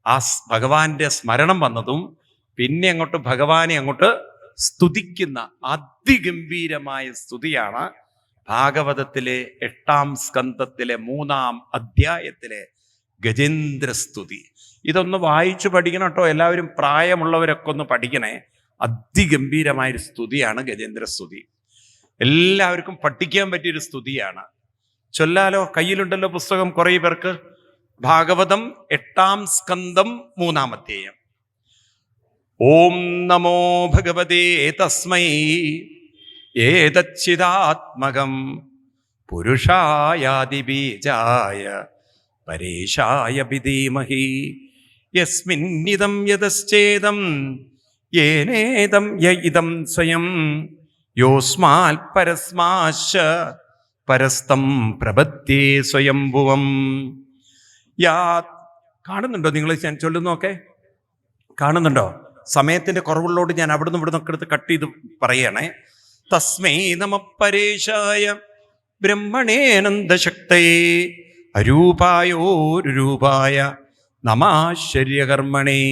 ആ ഭഗവാന്റെ സ്മരണം വന്നതും പിന്നെ അങ്ങോട്ട് ഭഗവാനെ അങ്ങോട്ട് സ്തുതിക്കുന്ന അതിഗംഭീരമായ സ്തുതിയാണ് ഭാഗവതത്തിലെ 8-ാം സ്കന്ധത്തിലെ 3-ാം അധ്യായത്തിലെ ഗജേന്ദ്ര സ്തുതി. ഇതൊന്ന് വായിച്ചു പഠിക്കണം കേട്ടോ. എല്ലാവരും പ്രായമുള്ളവരൊക്കെ ഒന്ന് പഠിക്കണേ. അതിഗംഭീരമായൊരു സ്തുതിയാണ് ഗജേന്ദ്ര സ്തുതി. എല്ലാവർക്കും പഠിക്കാൻ പറ്റിയൊരു സ്തുതിയാണ്. ചൊല്ലാലോ? കയ്യിലുണ്ടല്ലോ പുസ്തകം കുറേ പേർക്ക്. ഭാഗവതം 8-ാം സ്കന്ധം 3-ാം അധ്യായം. ഓം നമോ ഭഗവതേ തസ്മൈ ഏതച്ഛിദാത്മകം പുരുഷായാദിബീജായ പരേശായ ധീമഹി യസ്മിന്നിദം യതശ്ചേദം യേനേദം യഇദം സ്വയം യോസ്മാത് പരസ്മാശ്ച പരസ്തം പ്രപദ്യേ സ്വയംഭുവം. കാണുന്നുണ്ടോ നിങ്ങൾ? ഞാൻ ചൊല്ലുന്നൊക്കെ കാണുന്നുണ്ടോ? സമയത്തിന്റെ കുറവുള്ളോട് ഞാൻ അവിടുന്ന് ഇവിടുന്നൊക്കെ എടുത്ത് കട്ട് ചെയ്ത് പറയണേ. തസ്മൈ നമ പരേശായ ബ്രഹ്മണേനന്ദശക്തയേ അരൂപായോരൂപായ നമാശ്ചര്യകർമ്മണേ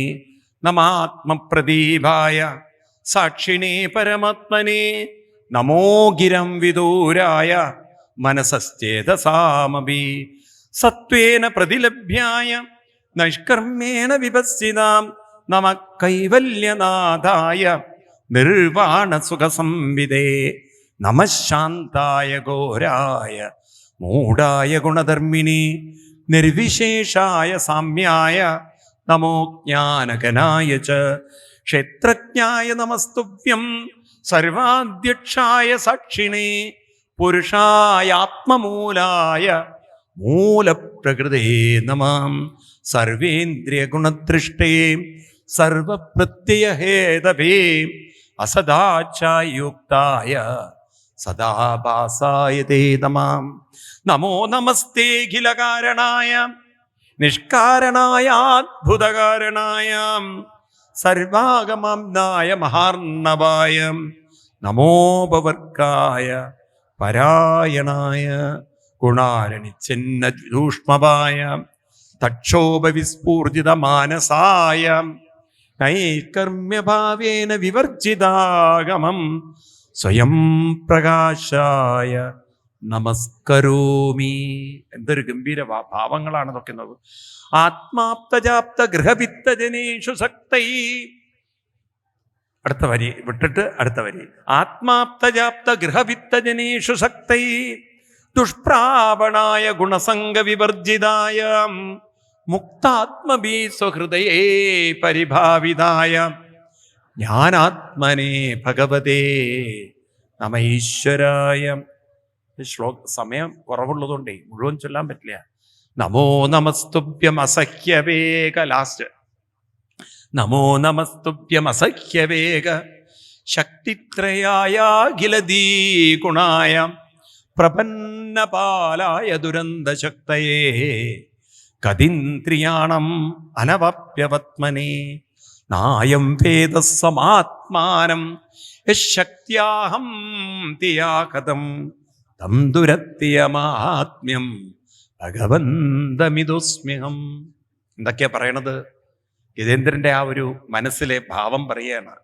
നമാത്മപ്രദീപായ സാക്ഷിണേ പരമാത്മനേ നമോ ഗിരം വിദൂരായ മനസശ്ചേതസാമപി സത്വേന പ്രതിലഭ്യായ നൈഷ്കർമ്മേണ വിപസ്സിതാം നമ കൈവല്യനാഥായ നിർവാണസുഖസംവിദേ നമഃ ശാന്തായ ഘോരായ മൂഢായ ഗുണധർമ്മിണി നിർവിശേഷായ സാമ്യായ നമോ ജ്ഞാനകനായ ച ക്ഷേത്രജ്ഞായ നമസ്തുഭ്യം സർവാധ്യക്ഷായ സാക്ഷിണേ പുരുഷായാത്മമൂലായ മൂലപ്രകൃതേ നമഃ സർവേന്ദ്രിയഗുണദൃഷ്ടേ സർവപ്രത്യയഹേതവേ അസദാചായുക്തായ സദാഭാസായ തേ നമഃ. നമോ നമസ്തേഖിലകാരണായ നിഷ്കാരണായ അദ്ഭുതകാരണായ സർവാഗമനായ മഹാർണവായ നമോപവർക്കായ പരായണായ ഗുണാരണിച്ചെന്നൂഷ്മവായ തക്ഷോഭവിസ്ഫൂർജിത മാനസായ നൈകർമ്മ്യഭാവേന വിവർജിതാഗമം സ്വയം പ്രകാശായ നമസ്കരോമി. എന്തൊരു ഗംഭീര ഭാവങ്ങളാണ് ഇതൊക്കെ. ആത്മാപ്തജാപ്ത ഗൃഹവിത്തജനേഷു സക്തൈ. അടുത്ത വരി വിട്ടിട്ട് അടുത്ത വരി. ആത്മാപ്തജാപ്ത ഗൃഹവിത്തജനേഷു സക്തൈ ദുഷ്പ്രാവണായ ഗുണസംഗ വിവർജിതായ മുക്താത്മഭീ സ്വഹൃദയേ പരിഭാവിതായ ജ്ഞാനാത്മനേ ഭഗവതേ നമൈശ്വരായ. സമയം കുറവുള്ളതുകൊണ്ടേ മുഴുവൻ ചൊല്ലാൻ പറ്റില്ല. നമോ നമസ്തുഭ്യം അസഹ്യവേഗ. ലാസ്റ്റ് നമോ നമസ്തുഭ്യം അസഹ്യവേഗ ശക്തിത്രയായ അഖിലദീ ഗുണായ പ്രപന്നപാലായ ദുരന്തശക്തയേ കതിന്ദ്രിയാണം അനവപ്യവത്മനേ നായം വേദസമാത്മാനം യശക്ത്യാഹം തിയാകതം തം ദുരത്യമാത്മ്യം ഭഗവന്തമിദോസ്മ്യഹം. എന്തൊക്കെയാ പറയണത്? ഗജേന്ദ്രന്റെ ആ ഒരു മനസ്സിലെ ഭാവം പറയുകയാണ്.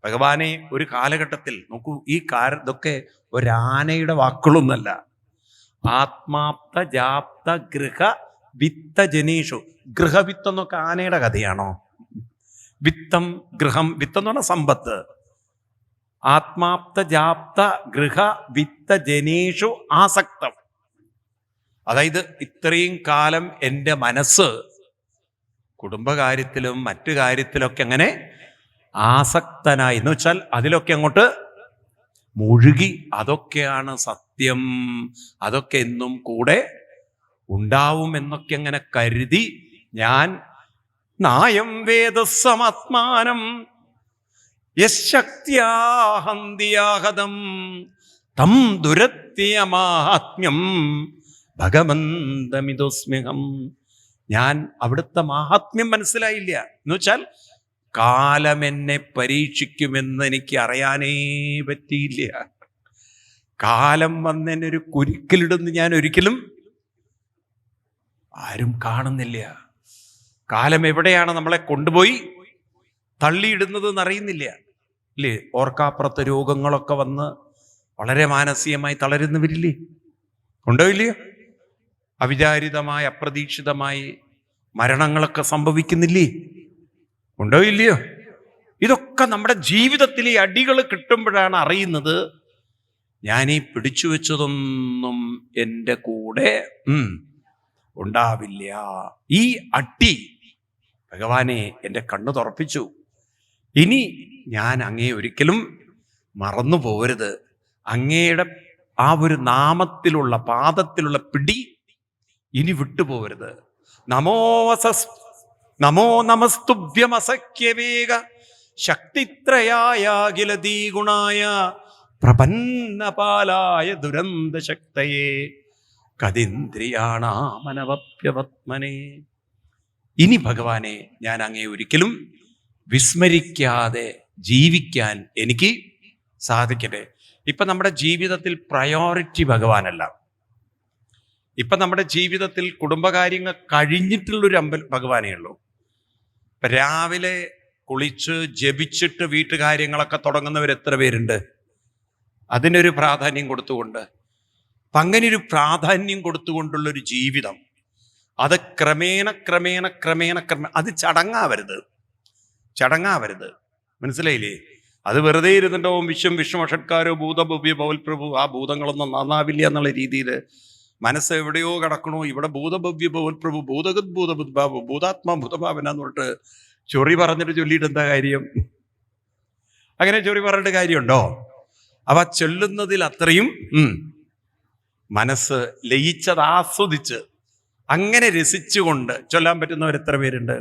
ഭഗവാനെ ഒരു കാലഘട്ടത്തിൽ നോക്കൂ, ഇതൊക്കെ ഒരാനയുടെ വാക്കുകളൊന്നല്ല. ആത്മാപ്ത ജാപ്ത ഗൃഹ വിത്ത ജനീഷു. ഗൃഹവിത്തം എന്നൊക്കെ ആനയുടെ കഥയാണോ? വിത്തം ഗൃഹം, വിത്തം എന്ന് പറഞ്ഞ സമ്പത്ത്. ആത്മാപ്ത ജാപ്ത ഗൃഹ വിത്ത ജനീഷു ആസക്തം. അതായത് ഇത്രയും കാലം എൻ്റെ മനസ്സ് കുടുംബകാര്യത്തിലും മറ്റു കാര്യത്തിലൊക്കെ അങ്ങനെ ആസക്തനായി എന്ന് വെച്ചാൽ അതിലൊക്കെ അങ്ങോട്ട് മുഴുകി. അതൊക്കെയാണ് സത്യം, അതൊക്കെ എന്നും കൂടെ ഉണ്ടാവും എന്നൊക്കെ അങ്ങനെ കരുതി ഞാൻ നായം വേദസമാത്മാനം യശക്തിയാഹന്തിയാഹതം തം ദുരത്യമാത്മ്യം ഭഗവന്തമിദോസ്മ്യഹം. ഞാൻ അവിടുത്തെ മാഹാത്മ്യം മനസ്സിലായില്ല എന്ന് വെച്ചാൽ കാലം എന്നെ പരീക്ഷിക്കുമെന്ന് എനിക്ക് അറിയാനേ പറ്റിയില്ല. കാലം വന്നെന്നെ ഒരു കുരുക്കിലിടുന്ന് ഞാൻ ഒരിക്കലും ആരും കാണുന്നില്ല. കാലം എവിടെയാണ് നമ്മളെ കൊണ്ടുപോയി തള്ളിയിടുന്നത് എന്നറിയുന്നില്ല ഇല്ലേ? ഓർക്കാപ്പുറത്ത് രോഗങ്ങളൊക്കെ വന്ന് വളരെ മാനസികമായി തളരുന്നവരില്ലേ? ഉണ്ടോ ഇല്ലയോ? അവിചാരിതമായി അപ്രതീക്ഷിതമായി മരണങ്ങളൊക്കെ സംഭവിക്കുന്നില്ലേ? ഉണ്ടോ ഇല്ലയോ? ഇതൊക്കെ നമ്മുടെ ജീവിതത്തിൽ ഈ അടികൾ കിട്ടുമ്പോഴാണ് അറിയുന്നത് ഞാനീ പിടിച്ചു വെച്ചതൊന്നും എൻ്റെ കൂടെ ഉണ്ടാവില്ല. ഈ അടി ഭഗവാനെ എൻ്റെ കണ്ണു തുറപ്പിച്ചു. ഇനി ഞാൻ അങ്ങേ ഒരിക്കലും മറന്നു പോകരുത്. അങ്ങയുടെ ആ ഒരു നാമത്തിലുള്ള പാദത്തിലുള്ള പിടി ഇനി വിട്ടുപോകരുത്. നമോ നമസ്തുഭ്യമസഖ്യവേഗ ശക്തിത്രയായ ഗുണായ പ്രപന്നപാലായ ദുരന്തശക്തയേ കതീന്ദ്രിയാണാമനവപ്യവത്മനെ. ഇനി ഭഗവാനെ ഞാൻ അങ്ങേ ഒരിക്കലും വിസ്മരിക്കാതെ ജീവിക്കാൻ എനിക്ക് സാധിക്കട്ടെ. ഇപ്പം നമ്മുടെ ജീവിതത്തിൽ പ്രയോറിറ്റി ഭഗവാനല്ല. ഇപ്പം നമ്മുടെ ജീവിതത്തിൽ കുടുംബകാര്യങ്ങൾ കഴിഞ്ഞിട്ടുള്ളൊരു ഭഗവാനേ ഉള്ളൂ. ഇപ്പം രാവിലെ കുളിച്ച് ജപിച്ചിട്ട് വീട്ടുകാര്യങ്ങളൊക്കെ തുടങ്ങുന്നവർ എത്ര പേരുണ്ട്? അതിനൊരു പ്രാധാന്യം കൊടുത്തുകൊണ്ട്, അപ്പം അങ്ങനെ ഒരു പ്രാധാന്യം കൊടുത്തുകൊണ്ടുള്ളൊരു ജീവിതം, അത് ക്രമേണ അത് ചടങ്ങാവരുത്. മനസ്സിലായില്ലേ? അത് വെറുതെ ഇരുന്നിട്ടോ വിശ്വമഷട്കാരോ ഭൂതഭവ്യ ഭവൽപ്രഭു, ആ ഭൂതങ്ങളൊന്നും നന്നാവില്ല എന്നുള്ള രീതിയിൽ മനസ്സ് എവിടെയോ കിടക്കണോ, ഇവിടെ ഭൂതഭവ്യ ഭവൽപ്രഭു ഭൂതഗത് ഭൂതബുദ്ഭാവു ഭൂതാത്മാ ഭൂതഭാവനാന്ന് പറഞ്ഞിട്ട് ചൊറി പറഞ്ഞിട്ട് ചൊല്ലിയിട്ട് എന്താ കാര്യം? അങ്ങനെ ചൊറി പറഞ്ഞിട്ട് കാര്യമുണ്ടോ? അവ ചൊല്ലുന്നതിൽ അത്രയും മനസ്സ് ലയിച്ചത് ആസ്വദിച്ച് അങ്ങനെ രസിച്ചുകൊണ്ട് ചൊല്ലാൻ പറ്റുന്നവർ എത്ര പേരുണ്ട്?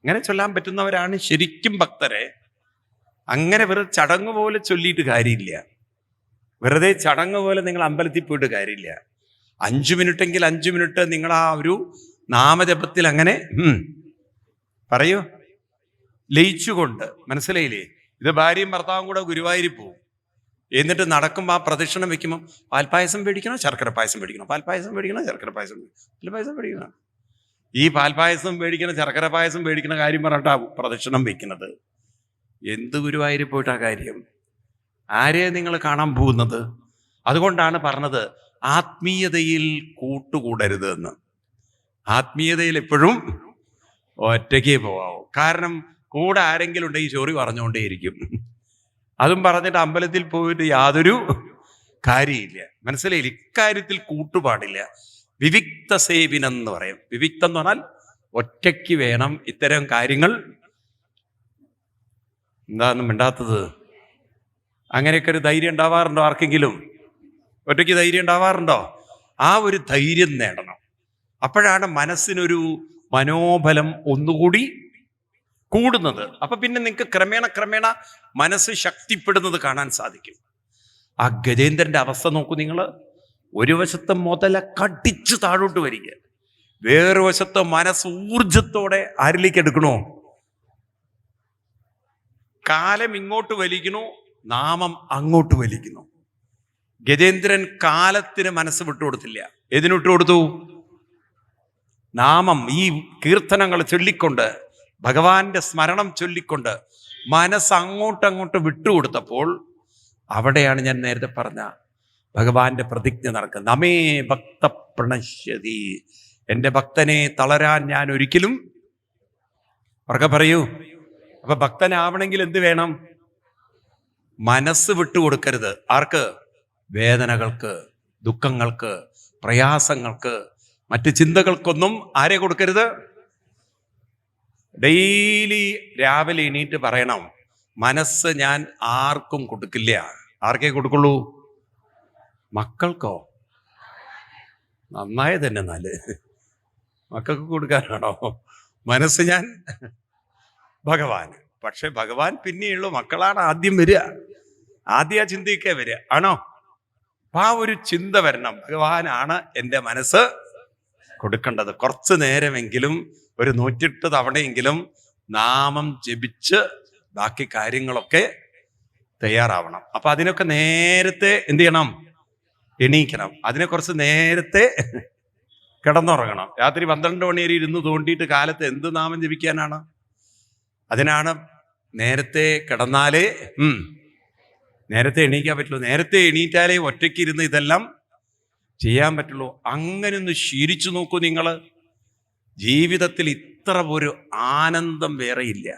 അങ്ങനെ ചൊല്ലാൻ പറ്റുന്നവരാണ് ശരിക്കും ഭക്തരെ. അങ്ങനെ വെറുതെ ചടങ്ങ് പോലെ ചൊല്ലിയിട്ട് കാര്യമില്ല. വെറുതെ ചടങ്ങ് പോലെ നിങ്ങൾ അമ്പലത്തിൽ പോയിട്ട് കാര്യമില്ല. 5 മിനിറ്റെങ്കിൽ 5 മിനിറ്റ് നിങ്ങൾ ആ ഒരു നാമജപത്തിൽ അങ്ങനെ പറയൂ, ലയിച്ചുകൊണ്ട്. മനസ്സിലായില്ലേ? ഇത് ഭാര്യയും ഭർത്താവും കൂടെ ഗുരുവായൂരിൽ പോവും. എന്നിട്ട് നടക്കുമ്പോൾ ആ പ്രദക്ഷിണം വെക്കുമ്പോൾ പാൽപ്പായസം മേടിക്കണോ ശർക്കര പായസം മേടിക്കണോ, പാൽപ്പായസം മേടിക്കണോ ശർക്കര പായസം മേടിക്കണം. ഈ പാൽപ്പായസം മേടിക്കണ ശർക്കര പായസം മേടിക്കണ കാര്യം പറഞ്ഞിട്ടാ പ്രദക്ഷിണം വെക്കുന്നത്. എന്ത് ഗുരുവായൂരിൽ പോയിട്ടാ കാര്യം? ആരെയാണ് നിങ്ങൾ കാണാൻ പോകുന്നത്? അതുകൊണ്ടാണ് പറഞ്ഞത് ആത്മീയതയിൽ കൂട്ടുകൂടരുത് എന്ന്. ആത്മീയതയിൽ എപ്പോഴും ഒറ്റയ്ക്കേ പോവാവൂ. കാരണം കൂടെ ആരെങ്കിലും ഉണ്ടെങ്കിൽ ചൊറി പറഞ്ഞുകൊണ്ടേയിരിക്കും. അതും പറഞ്ഞിട്ട് അമ്പലത്തിൽ പോയിട്ട് യാതൊരു കാര്യമില്ല. മനസ്സിലായില്ല? ഇക്കാര്യത്തിൽ കൂട്ടുപാടില്ല. വിവിക്ത സേവിനം എന്ന് പറയും. വിവിക്തം എന്ന് പറഞ്ഞാൽ ഒറ്റയ്ക്ക് വേണം ഇത്തരം കാര്യങ്ങൾ. എന്താന്ന് മിണ്ടാത്തത്? അങ്ങനെയൊക്കെ ഒരു ധൈര്യം ഉണ്ടാവാറുണ്ടോ ആർക്കെങ്കിലും? ഒറ്റയ്ക്ക് ധൈര്യം ഉണ്ടാവാറുണ്ടോ? ആ ഒരു ധൈര്യം നേടണം. അപ്പോഴാണ് മനസ്സിനൊരു മനോബലം ഒന്നുകൂടി കൂടുന്നത്. അപ്പൊ പിന്നെ നിങ്ങൾക്ക് ക്രമേണ മനസ്സ് ശക്തിപ്പെടുന്നത് കാണാൻ സാധിക്കും. ആ ഗജേന്ദ്രന്റെ അവസ്ഥ നോക്കൂ നിങ്ങൾ. ഒരു വശത്ത് മുതല കടിച്ച് താഴോട്ട് വരിക, വേറെ വശത്ത് മനസ്സ് ഊർജത്തോടെ ആരിലേക്ക് എടുക്കണോ? കാലം ഇങ്ങോട്ട് വലിക്കണോ, നാമം അങ്ങോട്ട് വലിക്കുന്നു. ഗജേന്ദ്രൻ കാലത്തിന് മനസ്സ് വിട്ടുകൊടുത്തില്ല. ഏതിനു വിട്ടുകൊടുത്തു? നാമം, ഈ കീർത്തനങ്ങൾ ചൊല്ലിക്കൊണ്ട്, ഭഗവാന്റെ സ്മരണം ചൊല്ലിക്കൊണ്ട് മനസ്സ് അങ്ങോട്ടങ്ങോട്ട് വിട്ടുകൊടുത്തപ്പോൾ അവിടെയാണ് ഞാൻ നേരത്തെ പറഞ്ഞ ഭഗവാന്റെ പ്രതിജ്ഞ നടക്കുന്നത്. നമേ ഭക്ത പ്രണശ്യതി, എൻ്റെ ഭക്തനെ തളരാൻ ഞാൻ ഒരിക്കലും. ഉറക്കെ പറയൂ. അപ്പൊ ഭക്തനാവണമെങ്കിൽ എന്ത് വേണം? മനസ്സ് വിട്ടുകൊടുക്കരുത്. ആർക്ക്? വേദനകൾക്ക്, ദുഃഖങ്ങൾക്ക്, പ്രയാസങ്ങൾക്ക്, മറ്റ് ചിന്തകൾക്കൊന്നും ആരെ കൊടുക്കരുത്? ഡെയിലി രാവിലെ എണീറ്റ് പറയണം, മനസ്സ് ഞാൻ ആർക്കും കൊടുക്കില്ല. ആർക്കേ കൊടുക്കുള്ളൂ? മക്കൾക്കോ? നന്നായി തന്നെ. എന്നാല് മക്കൾക്ക് കൊടുക്കാനാണോ മനസ്സ്? ഞാൻ ഭഗവാന്. പക്ഷെ ഭഗവാൻ പിന്നെയുള്ളൂ, മക്കളാണ് ആദ്യം വരിക. ആദ്യ ചിന്തയൊക്കെ വരിക ആണോ? അപ്പൊ ആ ഒരു ചിന്ത വരണം, ഭഗവാനാണ് എൻ്റെ മനസ്സ് കൊടുക്കേണ്ടത്. കുറച്ചു നേരമെങ്കിലും, ഒരു 108 തവണയെങ്കിലും നാമം ജപിച്ച് ബാക്കി കാര്യങ്ങളൊക്കെ തയ്യാറാവണം. അപ്പൊ അതിനൊക്കെ നേരത്തെ എന്ത് ചെയ്യണം? എണീക്കണം. അതിനെ കുറച്ച് നേരത്തെ കിടന്നുറങ്ങണം. രാത്രി 12 മണി വരെ ഇരുന്ന് തോണ്ടിയിട്ട് കാലത്ത് എന്ത് നാമം ജപിക്കാനാണ്? അതിനാണ് നേരത്തെ കിടന്നാലേ നേരത്തെ എണീക്കാൻ പറ്റുള്ളൂ. നേരത്തെ എണീറ്റാലേ ഒറ്റയ്ക്ക് ഇരുന്ന് ഇതെല്ലാം ചെയ്യാൻ പറ്റുള്ളൂ. അങ്ങനെ ഒന്ന് ശീലിച്ചു നോക്കൂ നിങ്ങൾ. ജീവിതത്തിൽ ഇത്ര ഒരു ആനന്ദം വേറെയില്ല.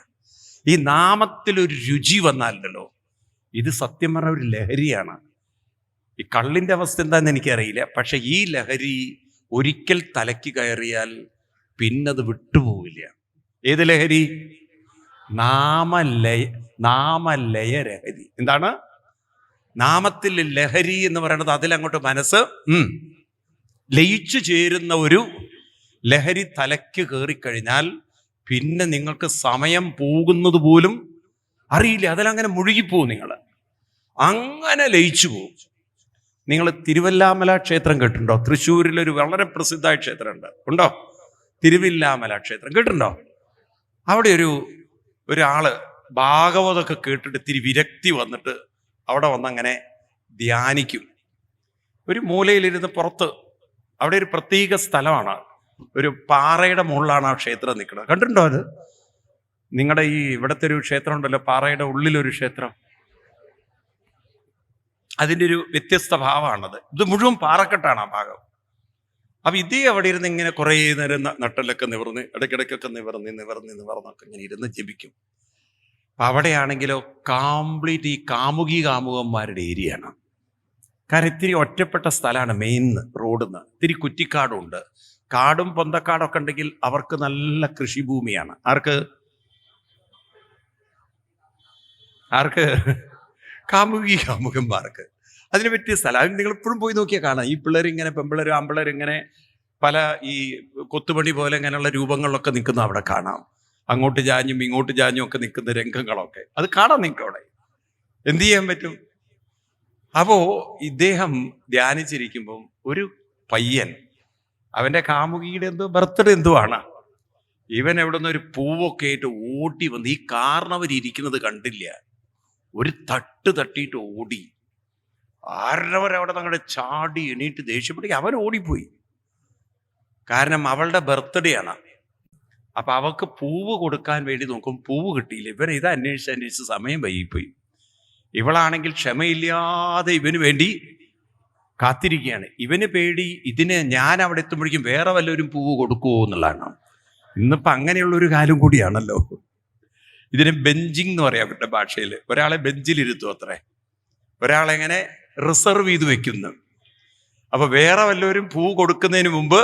ഈ നാമത്തിലൊരു രുചി വന്നാലല്ലോ, ഇത് സത്യം പറഞ്ഞ ഒരു ലഹരിയാണ്. ഈ കള്ളിൻ്റെ അവസ്ഥ എന്താണെന്ന് എനിക്കറിയില്ല. പക്ഷെ ഈ ലഹരി ഒരിക്കൽ തലയ്ക്ക് കയറിയാൽ പിന്നത് വിട്ടുപോവില്ല. ഏത് ലഹരി? നാമലയ ലഹരി. എന്താണ്? നാമത്തിൽ ലഹരി എന്ന് പറയുന്നത് അതിലങ്ങോട്ട് മനസ്സ് ലയിച്ചു ചേരുന്ന ഒരു ലഹരി തലയ്ക്ക് കയറിക്കഴിഞ്ഞാൽ പിന്നെ നിങ്ങൾക്ക് സമയം പോകുന്നത് പോലും അറിയില്ല. അതിലങ്ങനെ മുഴുകിപ്പോവും. നിങ്ങൾ അങ്ങനെ ലയിച്ചു പോവും. നിങ്ങൾ തിരുവല്ലാമല ക്ഷേത്രം കേട്ടിട്ടുണ്ടോ? തൃശ്ശൂരിലൊരു വളരെ പ്രസിദ്ധമായ ക്ഷേത്രമുണ്ട്. ഉണ്ടോ? തിരുവില്ലാമല ക്ഷേത്രം കേട്ടിട്ടുണ്ടോ? അവിടെ ഒരാള് ഭാഗവതമൊക്കെ കേട്ടിട്ട് ഇത്തിരി വിരക്തി വന്നിട്ട് അവിടെ വന്നങ്ങനെ ധ്യാനിക്കും. ഒരു മൂലയിലിരുന്ന് പുറത്ത്, അവിടെ ഒരു പ്രത്യേക സ്ഥലമാണ്, ഒരു പാറയുടെ മുകളിലാണ് ആ ക്ഷേത്രം നിൽക്കുന്നത്. കണ്ടിട്ടുണ്ടോ അത്? നിങ്ങളുടെ ഈ ഇവിടുത്തെ ഒരു ക്ഷേത്രം ഉണ്ടല്ലോ, പാറയുടെ ഉള്ളിലൊരു ക്ഷേത്രം, അതിൻ്റെ ഒരു വ്യത്യസ്ത ഭാവമാണത്. ഇത് മുഴുവൻ പാറക്കെട്ടാണ് ആ ഭാഗം. അപ്പൊ ഇതേ അവിടെ ഇരുന്ന് ഇങ്ങനെ കുറേ നേരം നട്ടലൊക്കെ നിവർന്ന് ഇടയ്ക്കിടയ്ക്കൊക്കെ നിവർന്നൊക്കെ ഇങ്ങനെ ഇരുന്ന് ജപിക്കും. അവിടെയാണെങ്കിലോ കംപ്ലീറ്റ് ഈ കാമുകന്മാരുടെ ഏരിയയാണ്. കാരണം ഇത്തിരി ഒറ്റപ്പെട്ട സ്ഥലമാണ്, മെയിൻ റോഡിന്ന് ഇത്തിരി കുറ്റിക്കാടും ഉണ്ട്. കാടും പൊന്തക്കാടൊക്കെ ഉണ്ടെങ്കിൽ അവർക്ക് നല്ല കൃഷിഭൂമിയാണ്. ആർക്ക് കാമുകന്മാർക്ക് അതിന് പറ്റിയ സ്ഥലം. അത് നിങ്ങൾ എപ്പോഴും പോയി നോക്കിയാൽ കാണാം. ഈ പിള്ളേരിങ്ങനെ, പെമ്പിള്ളേരും ആമ്പിള്ളേരിങ്ങനെ പല ഈ കൊത്തുപണി പോലെ ഇങ്ങനെയുള്ള രൂപങ്ങളിലൊക്കെ നിൽക്കുന്ന അവിടെ കാണാം. അങ്ങോട്ട് ചാഞ്ഞും ഇങ്ങോട്ട് ചാഞ്ഞും ഒക്കെ നിൽക്കുന്ന രംഗങ്ങളൊക്കെ അത് കാണാം നിങ്ങൾക്ക് അവിടെ. എന്ത് ചെയ്യാൻ പറ്റും? അപ്പോ ഇദ്ദേഹം ധ്യാനിച്ചിരിക്കുമ്പം ഒരു പയ്യൻ, അവന്റെ കാമുകിയുടെ ബർത്ത്ഡേ ആണ്, ഇവൻ എവിടെ നിന്ന് ഒരു പൂവൊക്കെ ആയിട്ട് ഓടി വന്ന് ഈ കാരണവരിയ്ക്കുന്നത് കണ്ടില്ല, ഒരു തട്ടിയിട്ട് ഓടി. ആരവരവിടെ തങ്ങളുടെ ചാടി എണീറ്റ് ദേഷ്യപ്പെട്ടി അവൻ ഓടിപ്പോയി. കാരണം അവളുടെ ബർത്ത്ഡേ ആണ്. അപ്പൊ അവൾക്ക് പൂവ് കൊടുക്കാൻ വേണ്ടി നോക്കും, പൂവ് കിട്ടിയില്ല. ഇവൻ ഇത് അന്വേഷിച്ച് സമയം വൈകിപ്പോയി. ഇവളാണെങ്കിൽ ക്ഷമയില്ലാതെ ഇവന് വേണ്ടി കാത്തിരിക്കുകയാണ്. ഇവന് പേടി, ഞാൻ അവിടെ എത്തുമ്പോഴേക്കും വേറെ വല്ലവരും പൂവ് കൊടുക്കുമോ എന്നുള്ളതാണ്. ഇന്നിപ്പോൾ അങ്ങനെയുള്ളൊരു കാലം കൂടിയാണല്ലോ. ഇതിന് ബെഞ്ചിങ് എന്ന് പറയാം അവരുടെ ഭാഷയിൽ. ഒരാളെ ബെഞ്ചിലിരുത്തും അത്രേ, ഒരാളെങ്ങനെ റിസർവ് ചെയ്ത് വെക്കുന്നു. അപ്പൊ വേറെ വല്ലവരും പൂവ് കൊടുക്കുന്നതിന് മുമ്പ്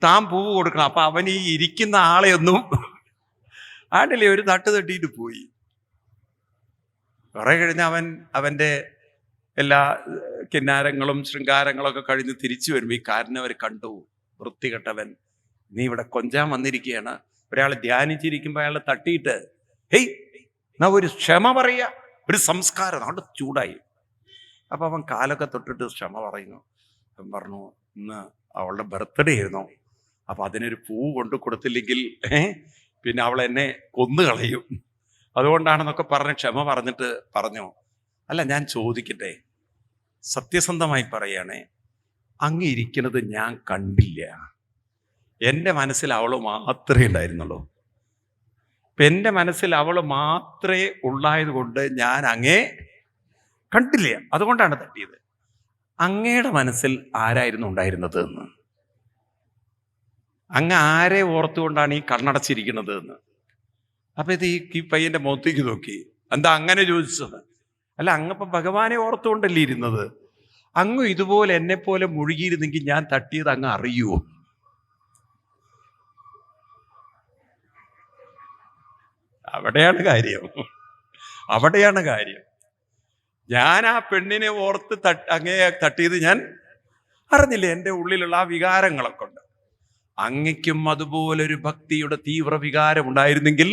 താൻ പൂവ് കൊടുക്കണം. അപ്പൊ അവൻ ഈ ഇരിക്കുന്ന ആളെ ഒന്നും ആണ്ടില്ലേ, ഒരു തട്ടിയിട്ട് പോയി. കുറെ കഴിഞ്ഞ് അവൻ്റെ എല്ലാ കിന്നാരങ്ങളും ശൃംഗാരങ്ങളൊക്കെ കഴിഞ്ഞ് തിരിച്ചു വരുമ്പോൾ ഈ കാരണവർ കണ്ടു, വൃത്തികെട്ടവൻ, നീ ഇവിടെ കൊഞ്ചാൻ വന്നിരിക്കുകയാണ്. ഒരാൾ ധ്യാനിച്ചിരിക്കുമ്പോൾ അയാളെ തട്ടിയിട്ട്, ഹേയ് എന്നാ ഒരു ക്ഷമ പറയുക, ഒരു സംസ്കാരം. അവിടെ ചൂടായി. അപ്പൊ അവൻ കാലൊക്കെ തൊട്ടിട്ട് ക്ഷമ പറയുന്നു. അവൻ പറഞ്ഞു, ഇന്ന് അവളുടെ ബർത്ത്ഡേ ആയിരുന്നു, അപ്പൊ അതിനൊരു പൂ കൊണ്ട് കൊടുത്തില്ലെങ്കിൽ പിന്നെ അവൾ എന്നെ കൊന്നുകളയും, അതുകൊണ്ടാണെന്നൊക്കെ പറഞ്ഞ് ക്ഷമ പറഞ്ഞിട്ട് പറഞ്ഞു, അല്ല ഞാൻ ചോദിക്കട്ടെ, സത്യസന്ധമായി പറയണേ, അങ്ങ് ഇരിക്കുന്നത് ഞാൻ കണ്ടില്ല, എൻ്റെ മനസ്സിൽ അവൾ മാത്രമേ ഉണ്ടായിരുന്നുള്ളൂ. ഇപ്പം എൻ്റെ മനസ്സിൽ അവൾ മാത്രമേ ഉള്ളായത് കൊണ്ട് ഞാൻ അങ്ങേ കണ്ടില്ല, അതുകൊണ്ടാണ് തട്ടിയത്. അങ്ങയുടെ മനസ്സിൽ ആരായിരുന്നു ഉണ്ടായിരുന്നത് എന്ന്, അങ്ങ് ആരെ ഓർത്തുകൊണ്ടാണ് ഈ കണ്ണടച്ചിരിക്കുന്നത് എന്ന്. അപ്പൊ ഇത് ഈ പയ്യന്റെ മുഖത്തേക്ക് നോക്കി, എന്താ അങ്ങനെ ചോദിച്ചത്? അല്ല, അങ്ങപ്പം ഭഗവാനെ ഓർത്തുകൊണ്ടല്ലേ ഇരുന്നത്. അങ്ങ് ഇതുപോലെ എന്നെ പോലെ മുഴുകിയിരുന്നെങ്കിൽ ഞാൻ തട്ടിയത് അങ്ങ് അറിയുമോ? അവിടെയാണ് കാര്യം. ഞാൻ ആ പെണ്ണിനെ ഓർത്ത് അങ്ങേ തട്ടിയത് ഞാൻ അറിഞ്ഞില്ല. എൻ്റെ ഉള്ളിലുള്ള ആ വികാരങ്ങളൊക്കെ ഉണ്ട്. അങ്ങയ്ക്കും അതുപോലൊരു ഭക്തിയുടെ തീവ്ര വികാരം ഉണ്ടായിരുന്നെങ്കിൽ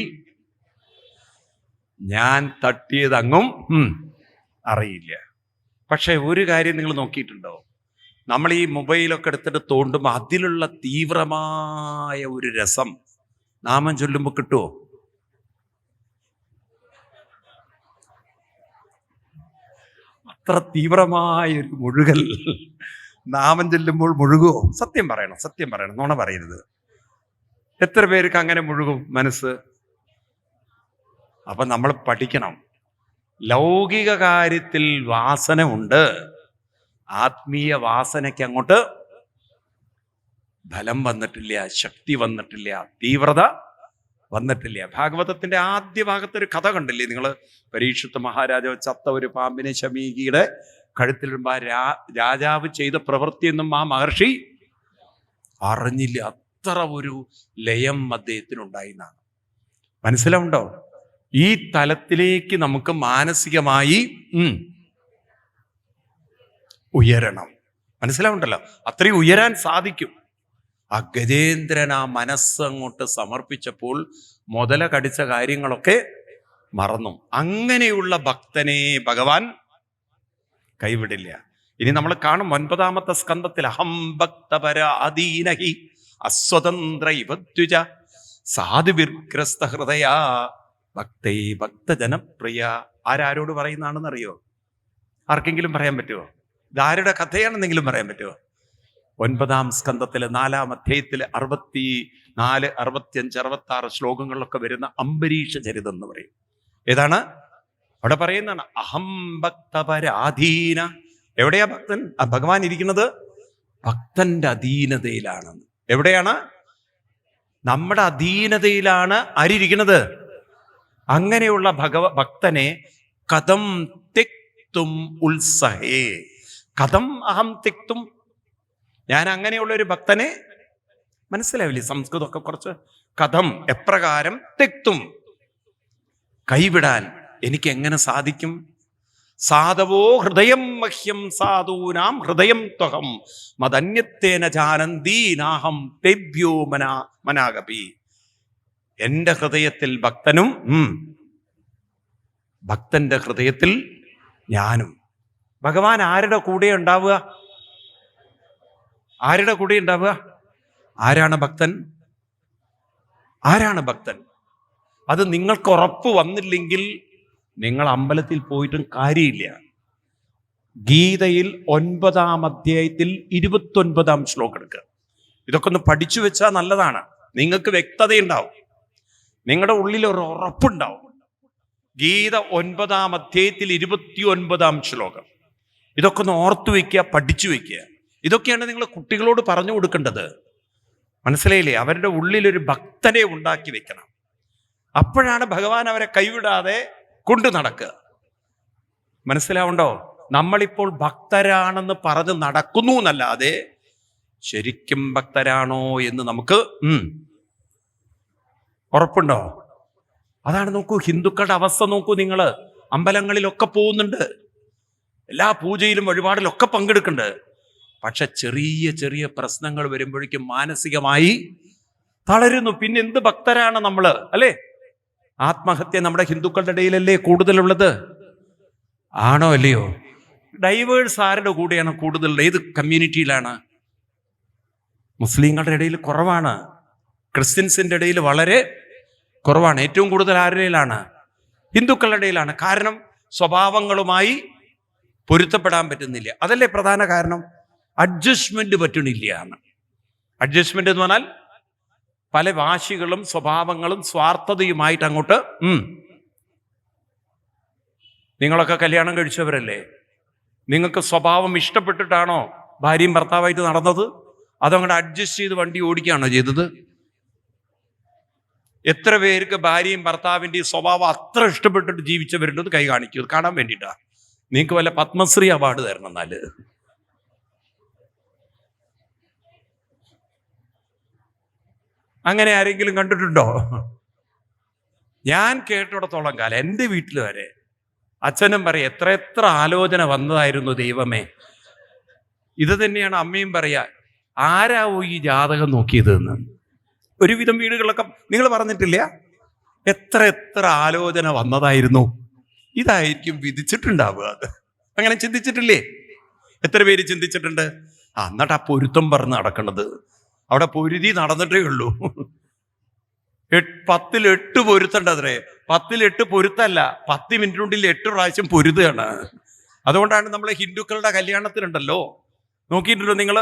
ഞാൻ തട്ടിയത് അങ്ങും അറിയില്ല. പക്ഷെ ഒരു കാര്യം നിങ്ങൾ നോക്കിയിട്ടുണ്ടോ? നമ്മൾ ഈ മൊബൈലൊക്കെ എടുത്തിട്ട് തോണ്ടുമ്പോൾ അതിലുള്ള തീവ്രമായ ഒരു രസം നാമം ചൊല്ലുമ്പോൾ കിട്ടുമോ? അത്ര തീവ്രമായൊരു മുഴുകൽ നാമം ചൊല്ലുമ്പോൾ മുഴുകുമോ? സത്യം പറയണം, നുണ പറയരുത്. എത്ര പേർക്ക് അങ്ങനെ മുഴുകും മനസ്സ്? അപ്പൊ നമ്മൾ പഠിക്കണം. ലൗകിക കാര്യത്തിൽ വാസന ഉണ്ട്, ആത്മീയ വാസനയ്ക്ക് അങ്ങോട്ട് ബലം വന്നിട്ടില്ല, ശക്തി വന്നിട്ടില്ല, തീവ്രത വന്നിട്ടില്ല. ഭാഗവതത്തിന്റെ ആദ്യ ഭാഗത്തൊരു കഥ കണ്ടില്ലേ നിങ്ങൾ? പരീക്ഷിത്ത് മഹാരാജാവ് ചത്ത ഒരു പാമ്പിനെ ശമീകിയുടെ കഴുത്തിലിടുമ്പോൾ രാജാവ് ചെയ്ത പ്രവൃത്തിയൊന്നും ആ മഹർഷി അറിഞ്ഞില്ല. അത്ര ഒരു ലയം അദ്ദേഹത്തിനുണ്ടായിരുന്നാണ്. മനസ്സിലാവുണ്ടോ? ഈ തലത്തിലേക്ക് നമുക്ക് മാനസികമായി ഉയരണം. മനസ്സിലാവുണ്ടല്ലോ, അത്രയും ഉയരാൻ സാധിക്കും. ആ ഗജേന്ദ്രൻ ആ മനസ്സ് അങ്ങോട്ട് സമർപ്പിച്ചപ്പോൾ മുതല കടിച്ച കാര്യങ്ങളൊക്കെ മറന്നു. അങ്ങനെയുള്ള ഭക്തനെ ഭഗവാൻ കൈവിടില്ല. ഇനി നമ്മൾ കാണും 9-ാമത്തെ സ്കന്ധത്തിൽ അഹം ഭക്തപരാധീനഹി അസ്വതന്ത്ര ഇവദ്വിജ സാധുവിർഗ്രസ്ത ഹൃദയ ഭക്തൈ ഭക്തജനപ്രിയ. ആരാരോട് പറയുന്നതാണെന്ന് അറിയോ? ആർക്കെങ്കിലും പറയാൻ പറ്റുമോ? ഇതാരുടെ കഥയാണെന്നെങ്കിലും പറയാൻ പറ്റുമോ? 9-ാം സ്കന്ധത്തിലെ 4-ാം അധ്യായത്തിലെ 64, 65, 66 ശ്ലോകങ്ങളിലൊക്കെ വരുന്ന അംബരീഷ ചരിതം എന്ന് പറയും. ഏതാണ് അവിടെ പറയുന്നതാണ്? അഹം ഭക്തപരാധീന. എവിടെയാ ഭക്തൻ? ഭഗവാൻ ഇരിക്കുന്നത് ഭക്തന്റെ അധീനതയിലാണ്. എവിടെയാണ്? നമ്മുടെ അധീനതയിലാണ് ആരിയിരിക്കുന്നത്? അങ്ങനെയുള്ള ഭക്തനെ കഥം തിക്തും ഉത്സഹേ. കഥം അഹം തിക്തും. ഞാൻ അങ്ങനെയുള്ള ഒരു ഭക്തനെ, മനസ്സിലാവില്ലേ സംസ്കൃതമൊക്കെ കുറച്ച്? കഥം, എപ്രകാരം, തിക്തും, കൈവിടാൻ എനിക്ക് എങ്ങനെ സാധിക്കും? സാധവോ ഹൃദയം മഹ്യം സാധൂനാം ഹൃദയം ത്വഹം മദന്യത്തേന ജാനന്തി നാഹം തേഭ്യോ മനാഗപി. എന്റെ ഹൃദയത്തിൽ ഭക്തനും ഭക്തന്റെ ഹൃദയത്തിൽ ഞാനും. ഭഗവാൻ ആരുടെ കൂടെ ഉണ്ടാവുക? ആരുടെ കൂടെ ഉണ്ടാവുക? ആരാണ് ഭക്തൻ? ആരാണ് ഭക്തൻ? അത് നിങ്ങൾക്ക് ഉറപ്പ് വന്നില്ലെങ്കിൽ നിങ്ങൾ അമ്പലത്തിൽ പോയിട്ടും കാര്യമില്ല. ഗീതയിൽ 9-ാം അധ്യായത്തിൽ 29-ാം ശ്ലോകം എടുക്കുക. ഇതൊക്കെ ഒന്ന് പഠിച്ചു വെച്ചാൽ നല്ലതാണ്. നിങ്ങൾക്ക് വ്യക്തതയുണ്ടാവും, നിങ്ങളുടെ ഉള്ളിൽ ഒരു ഉറപ്പുണ്ടാവും. ഗീത 9-ാം അധ്യായത്തിൽ 29-ാം ശ്ലോകം. ഇതൊക്കെ ഒന്ന് ഓർത്തു വെക്കുക, പഠിച്ചു വെക്കുക. ഇതൊക്കെയാണ് നിങ്ങൾ കുട്ടികളോട് പറഞ്ഞു കൊടുക്കേണ്ടത്. മനസ്സിലായില്ലേ? അവരുടെ ഉള്ളിലൊരു ഭക്തനെ ഉണ്ടാക്കി വെക്കണം. അപ്പോഴാണ് ഭഗവാൻ അവരെ കൈവിടാതെ കൊണ്ടു നടക്കുക. മനസ്സിലാവുണ്ടോ? നമ്മളിപ്പോൾ ഭക്തരാണെന്ന് പറഞ്ഞ് നടക്കുന്നു എന്നല്ലാതെ ശരിക്കും ഭക്തരാണോ എന്ന് നമുക്ക് ഉറപ്പുണ്ടോ? അതാണ്. നോക്കൂ, ഹിന്ദുക്കളുടെ അവസ്ഥ നോക്കൂ. നിങ്ങൾ അമ്പലങ്ങളിലൊക്കെ പോകുന്നുണ്ട്, എല്ലാ പൂജയിലും വഴിപാടിലൊക്കെ പങ്കെടുക്കുന്നുണ്ട്. പക്ഷെ ചെറിയ ചെറിയ പ്രശ്നങ്ങൾ വരുമ്പോഴേക്കും മാനസികമായി തളരുന്നു. പിന്നെ എന്ത് ഭക്തരാണ് നമ്മള്, അല്ലേ? ആത്മഹത്യ നമ്മുടെ ഹിന്ദുക്കളുടെ ഇടയിലല്ലേ കൂടുതലുള്ളത്? ആണോ അല്ലയോ? ഡൈവേഴ്സ് ആരുടെ കൂടെയാണ് കൂടുതൽ? ഏത് കമ്മ്യൂണിറ്റിയിലാണ്? മുസ്ലിങ്ങളുടെ ഇടയിൽ കുറവാണ്, ക്രിസ്ത്യൻസിന്റെ ഇടയിൽ വളരെ കുറവാണ്. ഏറ്റവും കൂടുതൽ ആരുടെ ഇടയിലാണ്? ഹിന്ദുക്കളുടെ ഇടയിലാണ്. കാരണം സ്വഭാവങ്ങളുമായി പൊരുത്തപ്പെടാൻ പറ്റുന്നില്ല. അതല്ലേ പ്രധാന കാരണം. അഡ്ജസ്റ്റ്മെന്റ് പറ്റണില്ല. അഡ്ജസ്റ്റ്മെന്റ് എന്ന് പറഞ്ഞാൽ പല വാശികളും സ്വഭാവങ്ങളും സ്വാർത്ഥതയുമായിട്ട് അങ്ങോട്ട്. നിങ്ങളൊക്കെ കല്യാണം കഴിച്ചവരല്ലേ? നിങ്ങൾക്ക് സ്വഭാവം ഇഷ്ടപ്പെട്ടിട്ടാണോ ഭാര്യയും ഭർത്താവായിട്ട് നടന്നത്? അതങ്ങോട്ട് അഡ്ജസ്റ്റ് ചെയ്ത് വണ്ടി ഓടിക്കുകയാണോ ചെയ്തത്? എത്ര പേർക്ക് ഭാര്യയും ഭർത്താവിൻ്റെയും സ്വഭാവം അത്ര ഇഷ്ടപ്പെട്ടിട്ട് ജീവിച്ചവരുണ്ട്? കൈ കാണിക്കും, കാണാൻ വേണ്ടിയിട്ടാ. നിങ്ങൾക്ക് വല്ല പത്മശ്രീ അവാർഡ് തരണം. എന്നാല് അങ്ങനെ ആരെങ്കിലും കണ്ടിട്ടുണ്ടോ? ഞാൻ കേട്ടിടത്തോളം കാലം എൻ്റെ വീട്ടിൽ വരെ അച്ഛനും പറയും, എത്ര എത്ര ആലോചന വന്നതായിരുന്നു ദൈവമേ. ഇത് തന്നെയാണ് അമ്മയും പറയാ, ആരാവോ ഈ ജാതകം നോക്കിയതെന്ന്. ഒരുവിധം വീടുകളിലൊക്കെ നിങ്ങൾ പറഞ്ഞിട്ടില്ല, എത്ര എത്ര ആലോചന വന്നതായിരുന്നു, ഇതായിരിക്കും വിധിച്ചിട്ടുണ്ടാവുക. അത് അങ്ങനെ ചിന്തിച്ചിട്ടില്ലേ? എത്ര പേര് ചിന്തിച്ചിട്ടുണ്ട്? എന്നിട്ട് ആ പൊരുത്തം പറഞ്ഞ് നടക്കണത്. അവിടെ പൊരുതി നടന്നിട്ടേ ഉള്ളൂ. 10-ൽ 8 പൊരുത്തണ്ടത്രേ. 10-ൽ 8 പൊരുത്തല്ല, 10 മിനിറ്റിനുള്ളിൽ 8 പ്രാവശ്യം പൊരുതുകയാണ്. അതുകൊണ്ടാണ് നമ്മളെ ഹിന്ദുക്കളുടെ കല്യാണത്തിനുണ്ടല്ലോ, നോക്കിയിട്ടുണ്ടോ നിങ്ങൾ?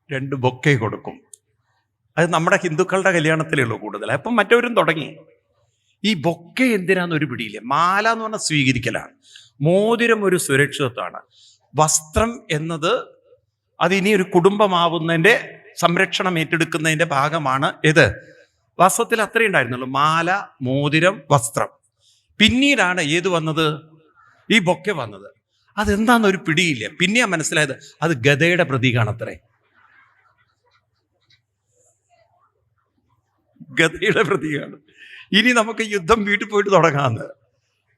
2 ബൊക്കെ കൊടുക്കും. അത് നമ്മുടെ ഹിന്ദുക്കളുടെ കല്യാണത്തിലേ ഉള്ളൂ കൂടുതൽ. അപ്പം മറ്റവരും തുടങ്ങി. ഈ ബൊക്കെ എന്തിനാന്നൊരു പിടിയില്ല. മാല എന്ന് പറഞ്ഞാൽ സ്വീകരിക്കലാണ്, മോതിരം ഒരു സുരക്ഷിതത്വമാണ്, വസ്ത്രം എന്നത് അതിനി ഒരു കുടുംബമാവുന്നതിൻ്റെ സംരക്ഷണം ഏറ്റെടുക്കുന്നതിൻ്റെ ഭാഗമാണ്. ഏത് വാസ്തവത്തിൽ അത്രേ ഉണ്ടായിരുന്നുള്ളൂ, മാല, മോതിരം, വസ്ത്രം. പിന്നീടാണ് ഏത് വന്നത്? ഈ ബൊക്കെ വന്നത്. അതെന്താന്നൊരു പിടിയില്ല. പിന്നെയാ മനസ്സിലായത് അത് ഗദയുടെ പ്രതീകമാണ് അത്രേ. ഗതയുടെ പ്രതീകമാണ്. ഇനി നമുക്ക് യുദ്ധം വീട്ടിൽ പോയിട്ട് തുടങ്ങാന്ന്.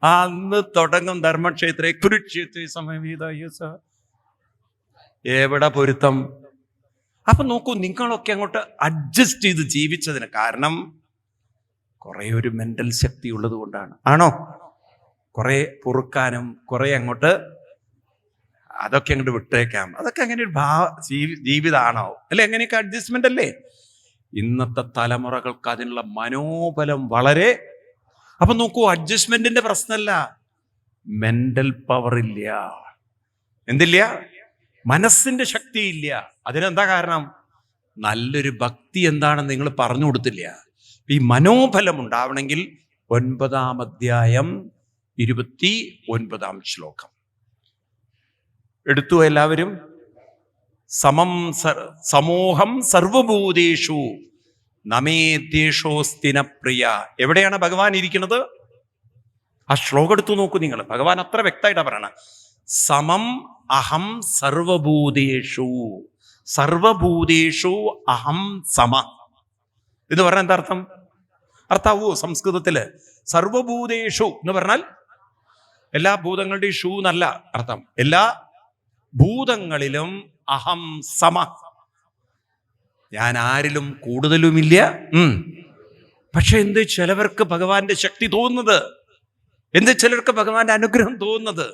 അന്ന് തുടങ്ങും ധർമ്മക്ഷേത്രേ കുരുക്ഷേത്രേ സമവേത. എവിടെ പൊരുത്തം? അപ്പൊ നോക്കൂ, നിങ്ങളൊക്കെ അങ്ങോട്ട് അഡ്ജസ്റ്റ് ചെയ്ത് ജീവിച്ചതിന് കാരണം കുറെ ഒരു മെന്റൽ ശക്തി ഉള്ളത് കൊണ്ടാണ്. ആണോ? കുറെ പൊറുക്കാനും കുറെ അങ്ങോട്ട് അതൊക്കെ അങ്ങോട്ട് വിട്ടേക്കാം. അതൊക്കെ അങ്ങനെ ഒരു ജീവിതമാണോ? അല്ലെ? അങ്ങനെയൊക്കെ അഡ്ജസ്റ്റ്മെന്റ് അല്ലേ? ഇന്നത്തെ തലമുറകൾക്ക് അതിനുള്ള മനോബലം വളരെ. അപ്പൊ നോക്കൂ, അഡ്ജസ്റ്റ്മെന്റിന്റെ പ്രശ്നമല്ല, മെന്റൽ പവർ ഇല്ല. എന്തില്ല? മനസ്സിന്റെ ശക്തിയില്ല. അതിനെന്താ കാരണം? നല്ലൊരു ഭക്തി എന്താണെന്ന് നിങ്ങൾ പറഞ്ഞു കൊടുത്തില്ല. ഈ മനോബലം ഉണ്ടാവണമെങ്കിൽ 9-ാം അധ്യായം 29-ാം ശ്ലോകം എടുത്തു എല്ലാവരും. സമോഹം സർവഭൂതേഷു നമേദ്യേഷോസ്തിന പ്രിയ. എവിടെയാണ് ഭഗവാൻ ഇരിക്കുന്നത്? ആ ശ്ലോകം എടുത്തു നോക്കൂ നിങ്ങൾ. ഭഗവാൻ അത്ര വ്യക്തമായിട്ടാ പറയണ. സമം അഹം സർവഭൂതേഷു, സർവഭൂതേഷു അഹം സമ എന്ന് പറഞ്ഞാൽ എന്താ അർത്ഥം? അർത്ഥാവോ സംസ്കൃതത്തില്? സർവഭൂതേഷു എന്ന് പറഞ്ഞാൽ എല്ലാ ഭൂതങ്ങളുടെയും ഷൂ എന്നല്ല അർത്ഥം. എല്ലാ ഭൂതങ്ങളിലും അഹം സമ, ഞാൻ ആരിലും കൂടുതലുമില്ല. പക്ഷെ എന്ത് ചിലവർക്ക് ഭഗവാന്റെ ശക്തി തോന്നുന്നത്? എന്ത് ചിലർക്ക് ഭഗവാന്റെ അനുഗ്രഹം തോന്നുന്നത്?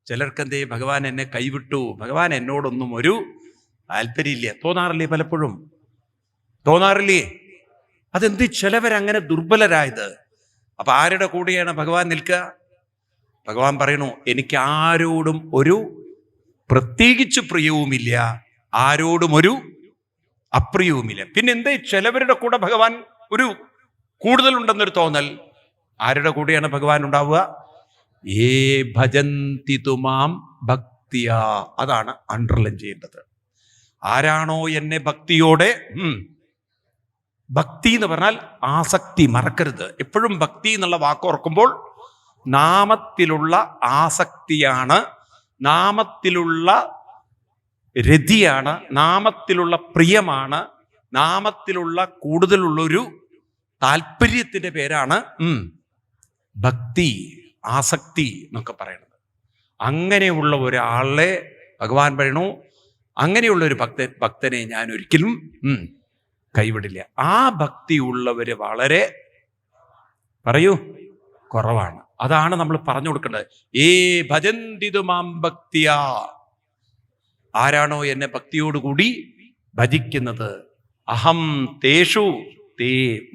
ചിലർക്ക് എന്തേ ഭഗവാൻ എന്നെ കൈവിട്ടു, ഭഗവാൻ എന്നോടൊന്നും ഒരു താല്പര്യമില്ല. തോന്നാറില്ലേ? പലപ്പോഴും തോന്നാറില്ലേ? അതെന്ത് ചിലവരങ്ങനെ ദുർബലരായത്? അപ്പൊ ആരുടെ കൂടെയാണ് ഭഗവാൻ നിൽക്കുക? ഭഗവാൻ പറയണു, എനിക്ക് ആരോടും ഒരു പ്രത്യേകിച്ച് പ്രിയവുമില്ല, ആരോടും ഒരു അപ്രിയവുമില്ല. പിന്നെ എന്തേ ചിലവരുടെ കൂടെ ഭഗവാൻ ഒരു കൂടുതലുണ്ടെന്നൊരു തോന്നൽ? ആരുടെ കൂടെയാണ് ഭഗവാൻ ഉണ്ടാവുക? ഏ ഭജന്തി തുമാം ഭക്തിയ. അതാണ് അണ്ടർലൈൻ ചെയ്യേണ്ടത്. ആരാണോ എന്നെ ഭക്തിയോടെ, ഭക്തി എന്ന് പറഞ്ഞാൽ ആസക്തി, മറക്കരുത്. എപ്പോഴും ഭക്തി എന്നുള്ള വാക്കോർക്കുമ്പോൾ നാമത്തിലുള്ള ആസക്തിയാണ്, നാമത്തിലുള്ള രതിയാണ്, നാമത്തിലുള്ള പ്രിയമാണ്, നാമത്തിലുള്ള കൂടുതലുള്ളൊരു താല്പര്യത്തിന്റെ പേരാണ് ഭക്തി, ആസക്തി എന്നൊക്കെ പറയുന്നത്. അങ്ങനെയുള്ള ഒരാളെ ഭഗവാൻ പറയണു, അങ്ങനെയുള്ള ഒരു ഭക്തനെ ഞാൻ ഒരിക്കലും കൈവിടില്ല. ആ ഭക്തി ഉള്ളവര് വളരെ പറയൂ കുറവാണ്. അതാണ് നമ്മൾ പറഞ്ഞു കൊടുക്കേണ്ടത്. ഏ ഭജന്തിതു മാം ഭക്തിയ. ആരാണോ എന്നെ ഭക്തിയോടുകൂടി ഭജിക്കുന്നത്, അഹം തേഷു തേ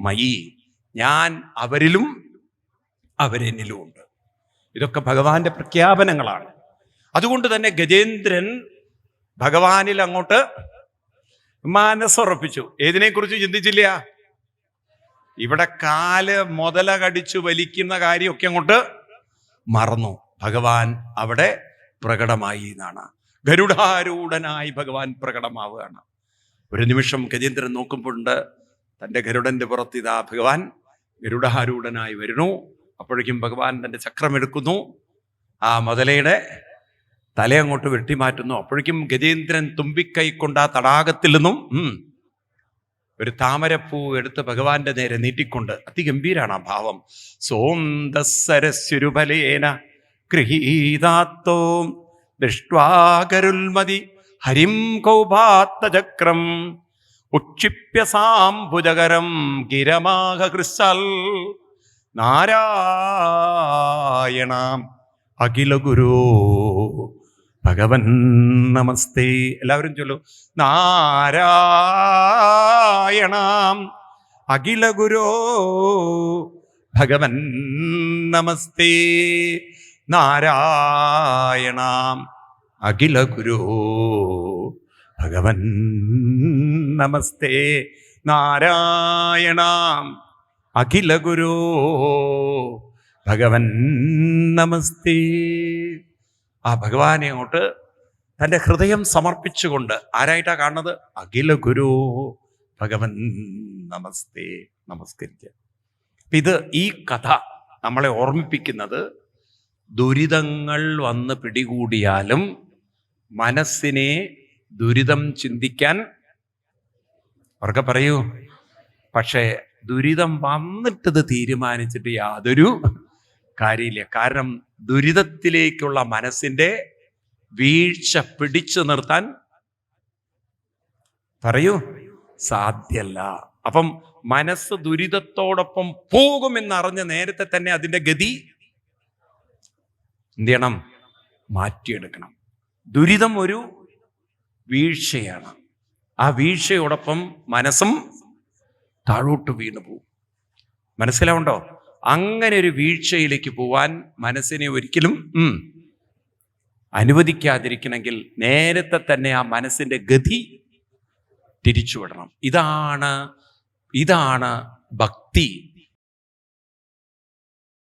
മയി, ഞാൻ അവരിലും അവരെന്നിലും ഉണ്ട്. ഇതൊക്കെ ഭഗവാന്റെ പ്രഖ്യാപനങ്ങളാണ്. അതുകൊണ്ട് തന്നെ ഗജേന്ദ്രൻ ഭഗവാനിൽ അങ്ങോട്ട് മനസ്സുറപ്പിച്ചു. ഏതിനെക്കുറിച്ച് ചിന്തിച്ചില്ല? ഇവിടെ കാല് മുതല കടിച്ചു വലിക്കുന്ന കാര്യമൊക്കെ അങ്ങോട്ട് മറന്നു. ഭഗവാൻ അവിടെ പ്രകടമായി എന്നാണ്. ഗരുഡാരൂഢനായി ഭഗവാൻ പ്രകടമാവുകയാണ്. ഒരു നിമിഷം ഗജേന്ദ്രൻ നോക്കുമ്പോഴുണ്ട് തൻ്റെ ഗരുഡന്റെ പുറത്ത് ഇതാ ഭഗവാൻ ഗരുഡാരൂഢനായി വരുന്നു. അപ്പോഴേക്കും ഭഗവാൻ തൻ്റെ ചക്രമെടുക്കുന്നു, ആ മുതലയുടെ തല അങ്ങോട്ട് വെട്ടിമാറ്റുന്നു. അപ്പോഴേക്കും ഗജേന്ദ്രൻ തുമ്പിക്കൈ കൊണ്ട് ആ തടാകത്തിൽ നിന്നും ഒരു താമരപ്പൂ എടുത്ത് ഭഗവാന്റെ നേരെ നീട്ടിക്കൊണ്ട്, അതിഗംഭീരാണ് ആ ഭാവം. സോന്തസരസ്വരുബലേന ഗൃഹീതാത്തോ ദൃഷ്ട്വാകരുൽമതി ഹരിം കൗഭാത്തചക്രം ഉക്ഷിപ്യ സാംഭുജകരം ഗിരമാഹ കൃശാൽ നാരായണ അഖില ഗുരു ഭഗവൻ നമസ്തേ. എല്ലാവരും ചൊല്ലു, നാരായണ അഖില ഗുരു ഭഗവൻ നമസ്തേ. നാരായണ അഖില ഗുരു ഭഗവൻ നമസ്തേ. നാരായണ അഖില ഗുരു ഭഗവൻ നമസ്തേ. ആ ഭഗവാനെ അങ്ങോട്ട് തൻ്റെ ഹൃദയം സമർപ്പിച്ചുകൊണ്ട് ആരായിട്ടാ കാണുന്നത്? അഖില ഗുരു ഭഗവൻ നമസ്തേ. നമസ്കരിക്കുക. ഇത് ഈ കഥ നമ്മളെ ഓർമ്മിപ്പിക്കുന്നത്, ദുരിതങ്ങൾ വന്ന് പിടികൂടിയാലും മനസ്സിനെ ദുരിതം ചിന്തിക്കാൻ അവർക്ക് പറയൂ, പക്ഷേ ദുരിതം വന്നിട്ടത് തീരുമാനിച്ചിട്ട് യാതൊരു കാര്യമില്ല. കാരണം ദുരിതത്തിലേക്കുള്ള മനസ്സിന്റെ വീഴ്ച പിടിച്ചു നിർത്താൻ പറയൂ സാധ്യല്ല. അപ്പം മനസ്സ് ദുരിതത്തോടൊപ്പം പോകുമെന്നറിഞ്ഞ് നേരത്തെ തന്നെ അതിന്റെ ഗതി എന്ത് ചെയ്യണം? മാറ്റിയെടുക്കണം. ദുരിതം ഒരു വീഴ്ചയാണ്. ആ വീഴ്ചയോടൊപ്പം മനസ്സും താഴോട്ട് വീണു പോകും. മനസ്സിലാവുണ്ടോ? അങ്ങനെ ഒരു വീഴ്ചയിലേക്ക് പോവാൻ മനസ്സിനെ ഒരിക്കലും അനുവദിക്കാതിരിക്കണമെങ്കിൽ നേരത്തെ തന്നെ ആ മനസ്സിന്റെ ഗതി തിരിച്ചുവിടണം. ഇതാണ് ഭക്തി